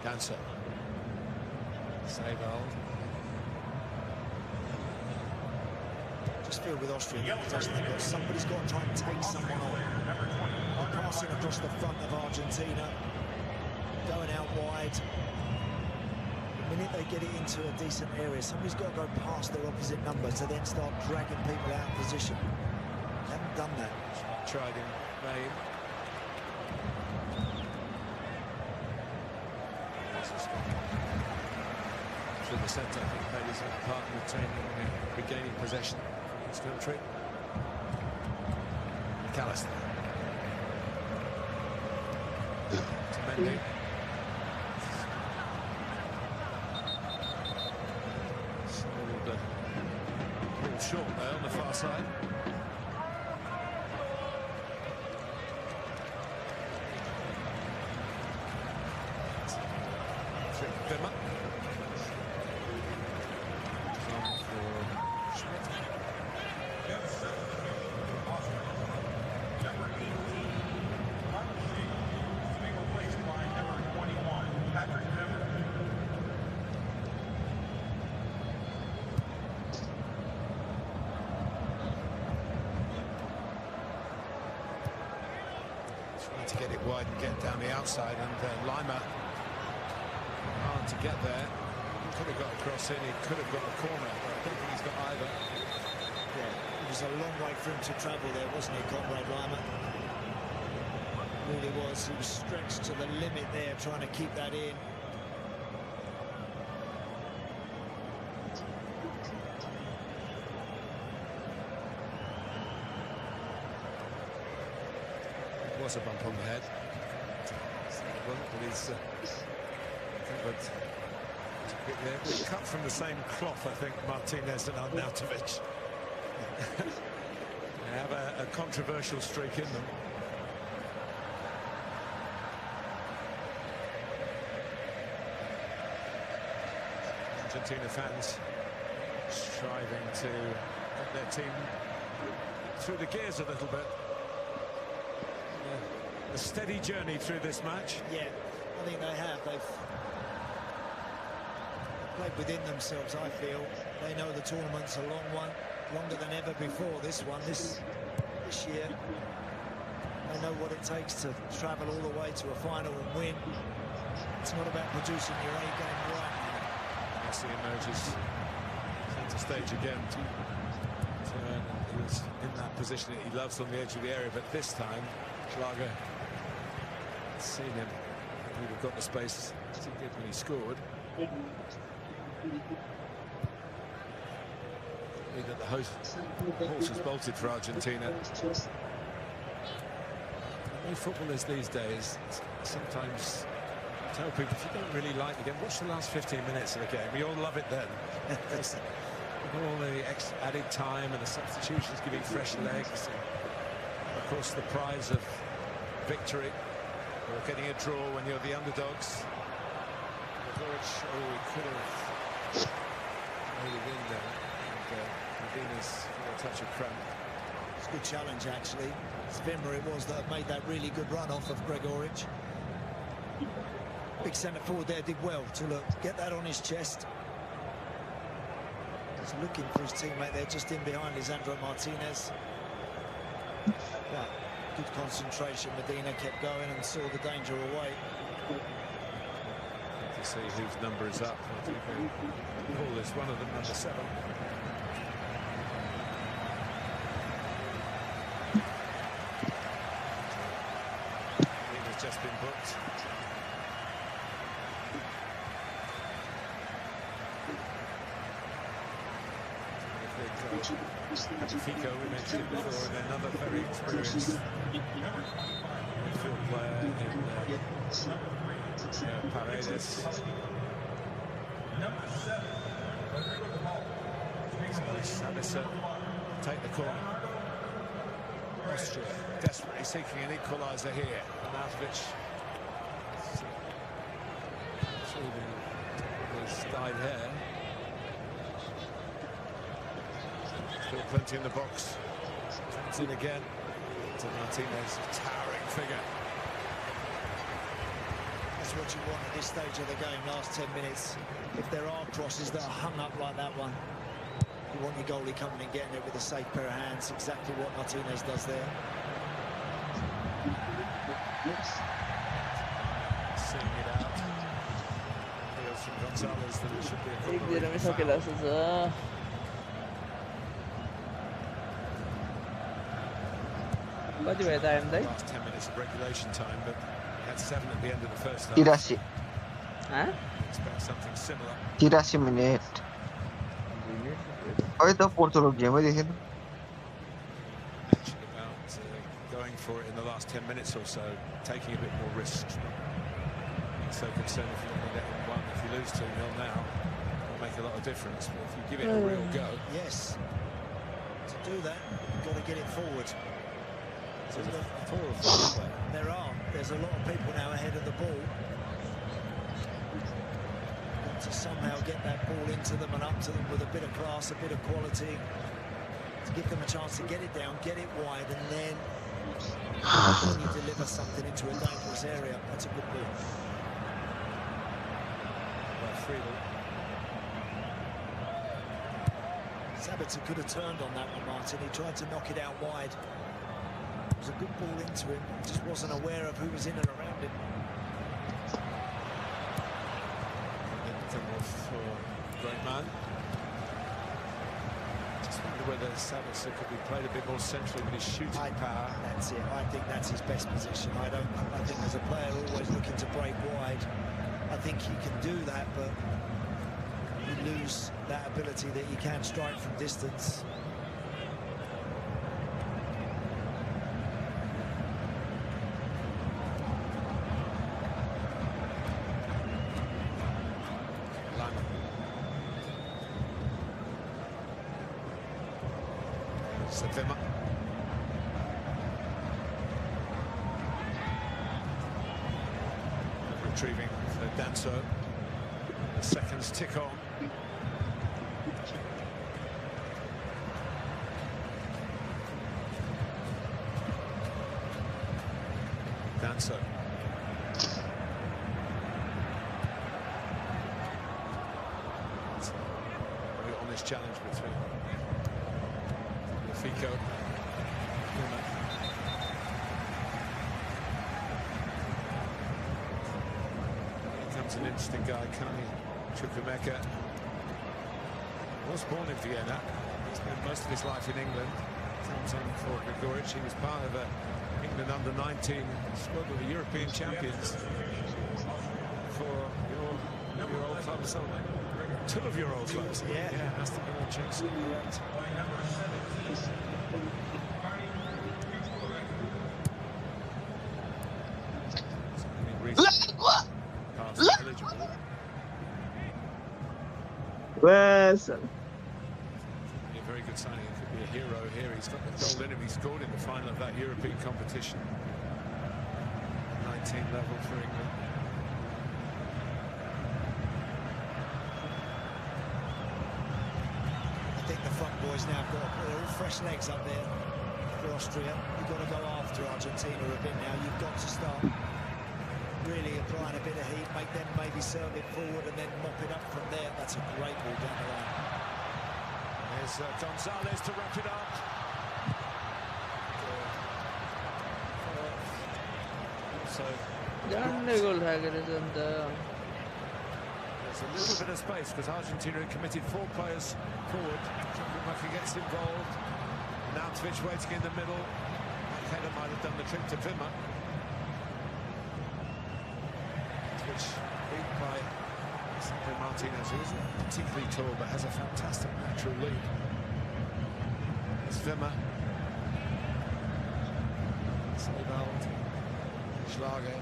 Danso. Save-old. Just feel with Austria, somebody's got to try and take someone on. They're passing across the front of Argentina, going out wide. The minute they get it into a decent area, somebody's got to go past their opposite number to then start dragging people out of position. They haven't done that. Tried in vain. Through the centre, I think that is a part of regaining possession from his country. McAllister. To Mendy. Ball short there on the far side. Bimmer. Trying to get it wide and get down the outside, and Lima hard to get there. Could have got a cross in, he could have got a corner, but I don't think he's got either. Yeah, it was a long way for him to travel there, wasn't it, Conrad Lima? Really was. He was stretched to the limit there, trying to keep that in. It was a bump on the head. But he's They cut from the same cloth, I think, Martinez and Arnautovic. They have a controversial streak in them. Argentina fans striving to get their team through the gears a little bit. A steady journey through this match. Yeah, I think they have. They've played within themselves, I feel. They know the tournament's a long one, longer than ever before this one, this year. They know what it takes to travel all the way to a final and win. It's not about producing your A game right now. Messi emerges centre stage again to turn. He was in that position that he loves on the edge of the area, but this time Schlager has seen him. He would have got the space as he did when he scored. That the horse has bolted for Argentina. Many footballers these days sometimes tell people, if you don't really like the game, watch the last 15 minutes of the game. We all love it then. With all the added time and the substitutions giving fresh legs. And of course, the prize of victory or getting a draw when you're the underdogs. Oh, he could have made it in there. Medina's got a touch of cramp. It's a good challenge, actually. It's Wimmer it was that had made that really good run off of Gregoric. Big centre forward there did well to get that on his chest. He's looking for his teammate there, just in behind Lisandro Martinez. But good concentration. Medina kept going and saw the danger away. To see whose number is up. I think Paul is one of them, number 7. Medina's just been booked. Fico, we mentioned before, and another very experienced midfield player in Paredes. Sabitzer take the corner. Austria desperately seeking an equaliser here. Arnautovic through his dyed hair. Still plenty in the box. It's in again to Martinez, a towering figure. That's what you want at this stage of the game, last 10 minutes. If there are crosses that are hung up like that one, you want your goalie coming and getting it with a safe pair of hands. Exactly what Martinez does there. Seeing it out. Feels from Gonzalez that it should be a foul. Last 10 minutes of regulation time, but we had 7 at the end of the first half. 83. Expect something similar. 83 minute. अभी तो Portugal game है देखे तो. Mentioned about going for it in the last 10 minutes or so, taking a bit more risk. Not so concerned if you want to get in one. If you lose 2-0 now, it'll make a lot of difference. But if you give it a real go, yes. To do that, you've got to get it forward. There's 4 or 5 there. There are. There's a lot of people now ahead of the ball. Got to somehow get that ball into them and up to them with a bit of class, a bit of quality, to give them a chance to get it down, get it wide, and then when you deliver something into a dangerous area, that's a good ball. Friedel. Sabitzer could have turned on that one, Martin. He tried to knock it out wide. was a good ball into him. Just wasn't aware of who was in and around him. Great man. Just wonder whether Sabitzer could be played a bit more centrally with his shooting power. That's it. I think that's his best position. I think as a player always looking to break wide, I think he can do that, but you lose that ability that he can strike from distance. Vimmer. Retrieving for Danso. The seconds tick on. Danso. Very honest challenge between Fico. Here comes an interesting guy, Kani Chukwemeka. Was born in Vienna. He spent most of his life in England. Comes on for Gregoric. He was part of England under-19 squad of the European champions for your old club. So two of your old clubs. Yeah, that's the been Chelsea. Yes. A very good signing. He could be a hero here. He's got the goal in him. He scored in the final of that European competition. 19 level for England. I think the front boys now have got all fresh legs up there for Austria. You've got to go after Argentina a bit now. You've got to start really applying a bit of heat, make them maybe serve it forward and then mop it up from there. That's a great ball down the line. There's Gonzalez to wrap it up. So there's a little bit of space because Argentina had committed 4 players forward. Chukwemeka gets involved. Nautovic waiting in the middle. Header might have done the trick to Vimmer. Which beat by Sandro Martinez, who isn't particularly tall but has a fantastic natural lead. It's Vimmer. Sebald. Schlager.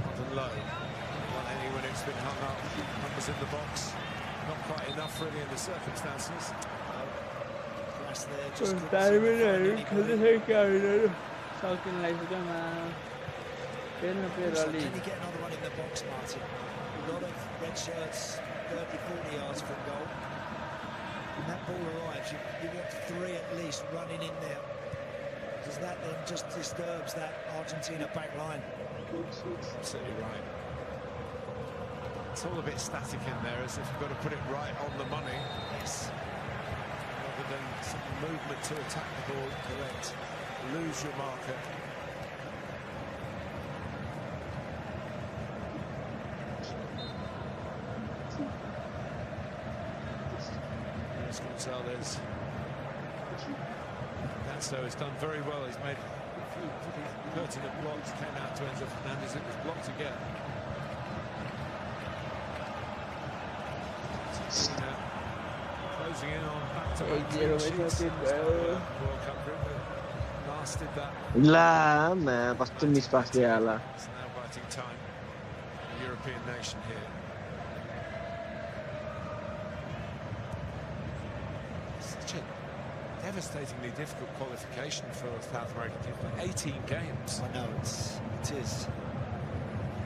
Hot and low. Not any when it's been hung up. Numbers in the box. Not quite enough really in the circumstances. Press there, just Something like that, man. Can he get another one in the box, Martin? A lot of red shirts, 30-40 yards from goal. When that ball arrives, you want 3 at least running in there. Because that then just disturbs that Argentina back line. Absolutely right. It's all a bit static in there, as if you've got to put it right on the money. Yes. Rather than some movement to attack the ball. Correct. Lose your marker. There's Gonzalez. Danso has done very well. He's made a few pretty pertinent blocks. Came out to Enzo Fernandez. It was blocked again. Closing in on back-to-back sheets. World Cup group lasted that. La, man, basta mi spaziala. It's now biting time. A European nation here. Such a devastatingly difficult qualification for South American teams. 18 games. I know it is.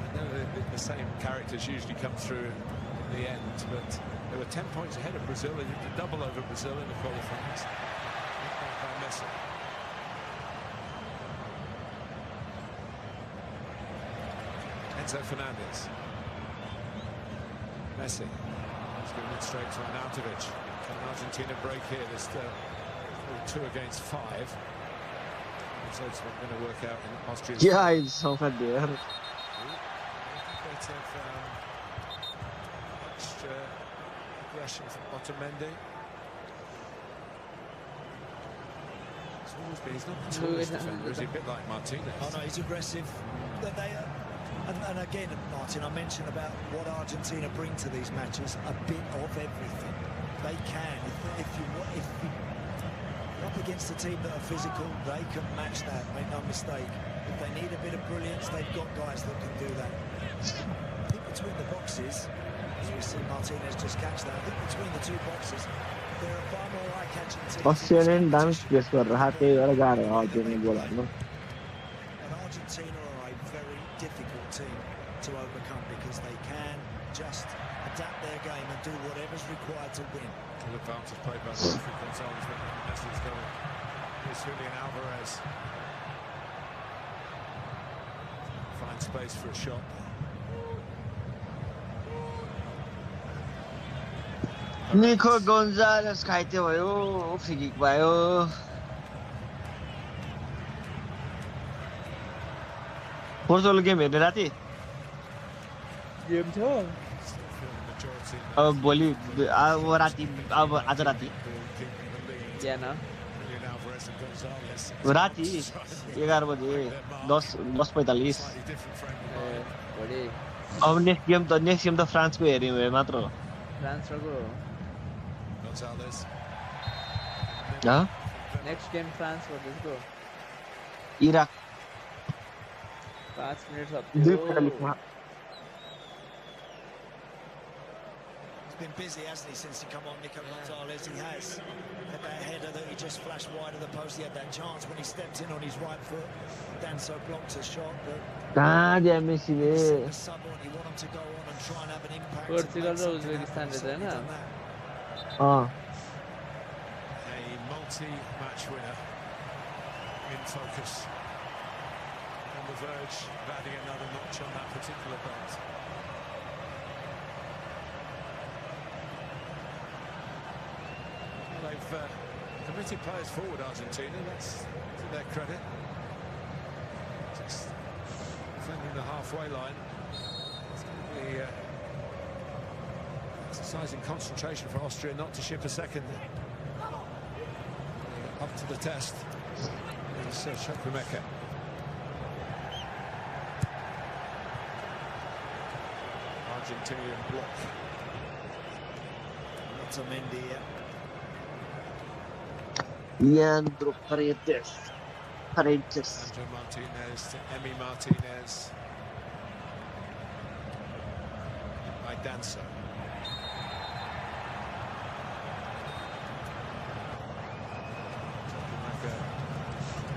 I know the same characters usually come through in the end, but they were 10 points ahead of Brazil. They did the double over Brazil in the qualifiers. By Messi. Enzo Fernandez. Messi. He's giving it straight to Nautovic. Can Argentina break here? There's 2 against 5. So it's not going to work out in Austria. Yeah, it's so bad there. A bit of extra aggression from Otamendi. He's not the tallest defender, is he? A bit like Martinez. Oh no, he's aggressive. And again, Martin, I mentioned about what Argentina bring to these matches, a bit of everything. They can, if you're up against a team that are physical, they can match that, make no mistake. If they need a bit of brilliance, they've got guys that can do that. I think between the boxes, as we see Martinez just catch that, I think between the 2 boxes, there are far more eye-catching teams. Australian damage place for Argentina are a very difficult team to overcome because they can just adapt their game and do whatever's required to win. Good advantage played by Gonzalez when Messi's going. Here's Julian Alvarez. Find space for a shot. Nico Gonzalez खाइते भयो free kick भयो Portugal game हेर्ने राति game थियो अब भोलि अब राति अब आज राति बिहान राति 11 बजे 10:45 अब नेक्स्ट गेम त फ्रान्सको हेर्ने भयो मात्र हो फ्रान्सको नेक्स्ट गेम फ्रान्स को इराक 5 मिनट सब He's been busy, hasn't he, since he come on, Nico Gonzalez. He has had that header that he just flashed wide of the post. He had that chance when he stepped in on his right foot. Danso blocked a shot, but Messi the sub on, you want him to go on and try and have an impact. Portugal or Uzbekistan is there, no? A multi-match winner in focus. On the verge of adding another notch on that particular belt. They've committed players forward, Argentina. That's to their credit. Just defending the halfway line. It's going to be exercising concentration for Austria not to ship a second. Up to the test is Chukwuemeka. Argentinian block. Otamendi. Leandro Paredes. Sandro Martinez to Emi Martinez. By Danso.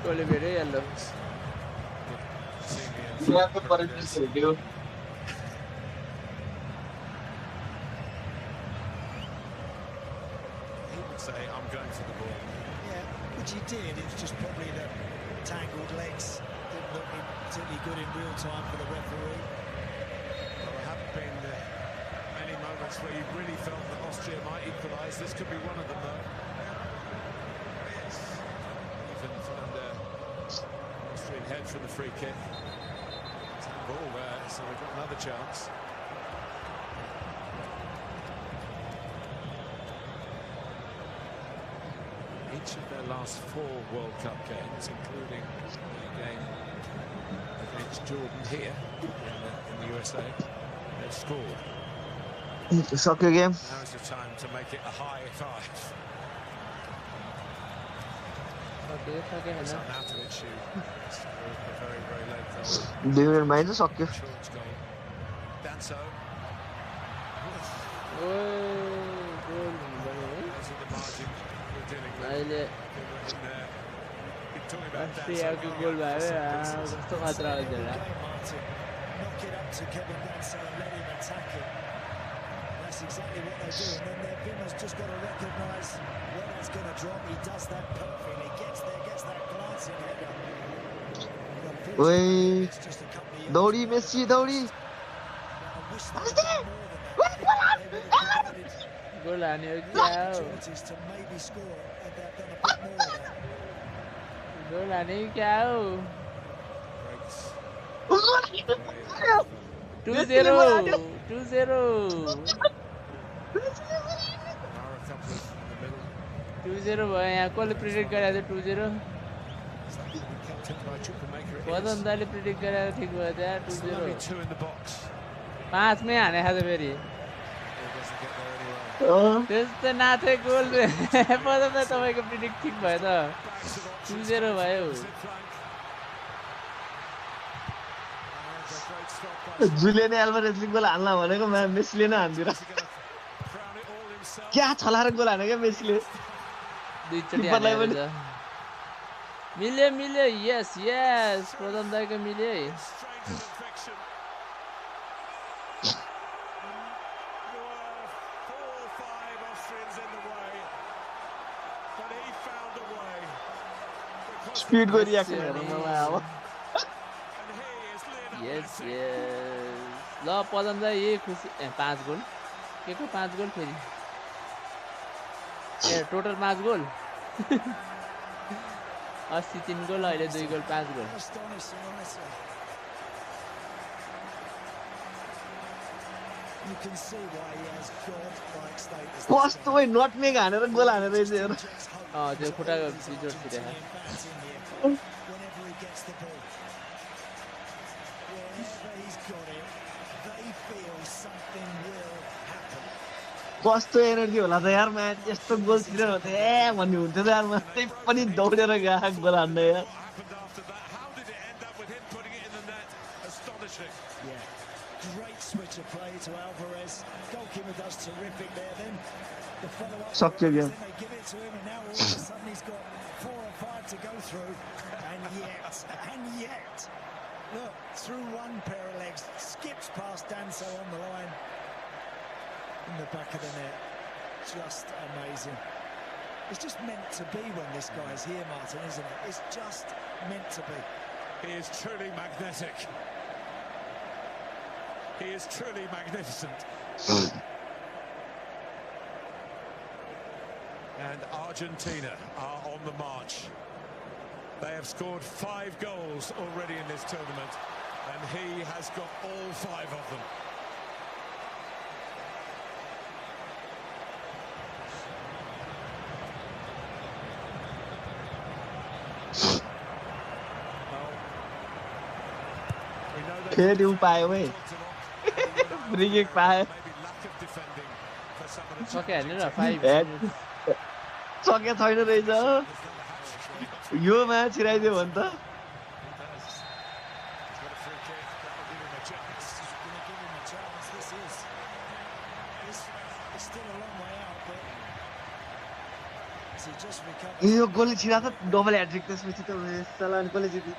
Oliveira yellow. Leandro Paredes video. He would say, I'm going for the ball. Yeah, which he did. It was just probably the tangled legs didn't look particularly good in real time for the referee. Well, there haven't been many moments where you really felt that Austria might equalise. This could be one of them, though. Even found Austrian head for the free kick. It's a ball there, so we've got another chance. Each of their last 4 World Cup games, including the game against Jordan here in the USA, they've scored. It's a soccer game. Now's the time to make it a high 5. It's an out of it shoot. It's a very, very late goal. Do you mind the soccer? Short's goal. Danso. Those are the margins we're dealing with. Austria को गोल भयो कस्तो खतरा हो जरा Knock it up to Kevin Danso and let him attack it. That's exactly what they do. And then their Vimmer's just got to recognise where that's going to drop. He does that perfectly. Gets there, gets that glancing header. Wait. Dowdy, Messi, Dowdy. गोल हान्यो क्या Opportunities to maybe score, and they've done a bit more of Goal हाने क्या हो? 2-0. 2-0. 2-0 भयो यहाँ कसले predict गरेको थियो 2-0? वदन दाले प्रिडिक्ट गरेको ठिक भयो त्यहाँ 2-0. 5 मै हाने खायो फेरि. त्यस्तो नाथे गोल. वदन दा तपाईको प्रिडिक्ट ठिक भयो त. 2-0 भयो. जुलियन एल्भारेजले गोल हाल्न भनेको मेसीले नै हान्दिरा. क्या छलाएर गोल हाने क्या मेसीले. दुईचोटी हाने. मिल्यो यस प्रधान दाइको मिल्यो है. स्पिड को रिएक्सन हेर्नु मलाई अब. यस ल प्रधान दाइ यही खुसी 5 गोल. के को 5 गोल फेरि. टोटल 5 गोल. 83 गोल अहिले 2 गोल 5 गोल. कस्तो भइ नटमेग हानेर गोल हानेर हेर. त्यो खुट्टाको बिजोड छिरेको. कस्तो एनर्जी होला त यार म्याच. यस्तो गोल छिरेर त भन्ने हुन्थ्यो त यार. मात्रै पनि दौडेर गएको गोल हान्ने यार. सक्यो game. Look, through one pair of legs, skips past Danso on the line. In the back of the net. Just amazing. It's just meant to be when this guy is here, Martin, isn't it? It's just meant to be. He is truly magnetic. He is truly magnificent. And Argentina are on the march. They have scored 5 goals already in this tournament, and he has got all 5 of them. फेरि उ पायो है. Free kick पायो. सके हाल्नु र 5. सके छैन रहेछ. यो म्याच छिराइदियो भने त. यो गोल छिरा त डबल ह्याट्रिक त्यसपछि त सलान कसले जित्यो.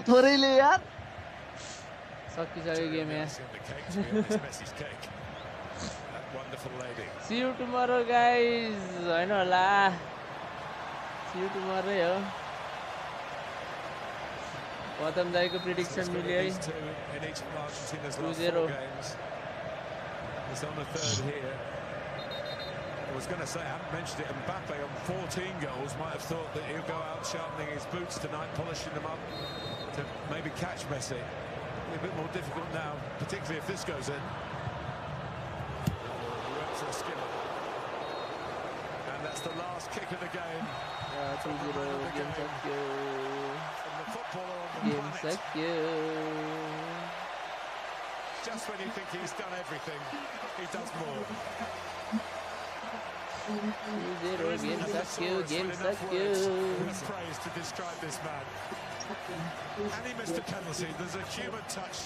थोरैले यार सकिसक्यो गेम यहाँ. See you tomorrow guys. हैन होला. See you tomorrow हो. प्रथम दाइको प्रेडिक्सन मिल्यो है. 2-0. I was going to say, I haven't mentioned it, Mbappe on 14 goals might have thought that he'll go out sharpening his boots tonight, polishing them up to maybe catch Messi. A bit more difficult now, particularly if this goes in. He went for a skimmer. And that's the last kick of the game. 2-0, game सक्यो. From the footballer on the game सक्यो. Just when you think he's done everything, he does more. 2-0, game सक्यो. Praise to describe this man. And he missed a penalty. There's a human touch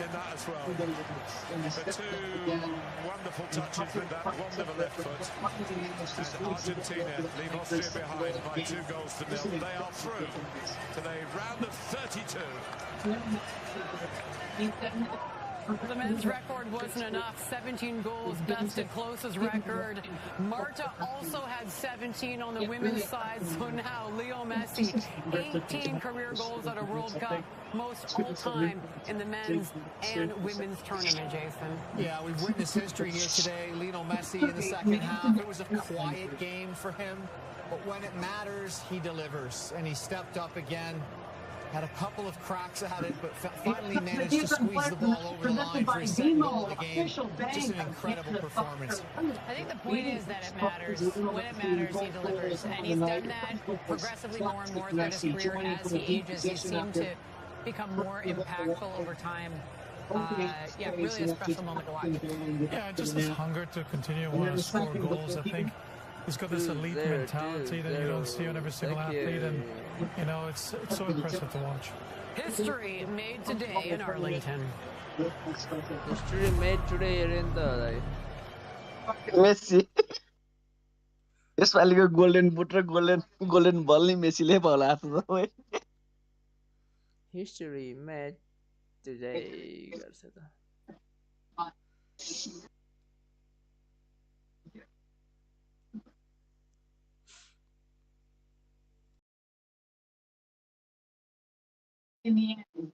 in that as well. The 2 wonderful touches with that one with the left foot. And Argentina leave Austria behind by 2 goals to 0. They are through to the round of 32. The men's record wasn't enough. 17 goals, best at closest record. Marta also had 17 on the women's side. So now Leo Messi, 18 career goals at a World Cup, most all time in the men's and women's tournament, Jason. Yeah, we've witnessed history here today. Lionel Messi in the second half. It was a quiet game for him, but when it matters, he delivers, and he stepped up again. Had a couple of cracks at it, but finally managed to squeeze the ball over the line for his second goal of the game. Just an incredible performance. I think the point is that it matters. When it matters, he delivers. And he's done that progressively more and more throughout his career. And as he ages, he seemed to become more impactful over time. Yeah, really a special moment to watch. Yeah, just his hunger to continue to want to score goals, I think. He's got this elite mentality that you don't see on every single athlete, and you know it's so impressive to watch. History made today in Arlington. History made today in the Messi. यसपालिको golden boot र golden ball नि मेसीले होला जस्तो history made today गर्छ त In the end.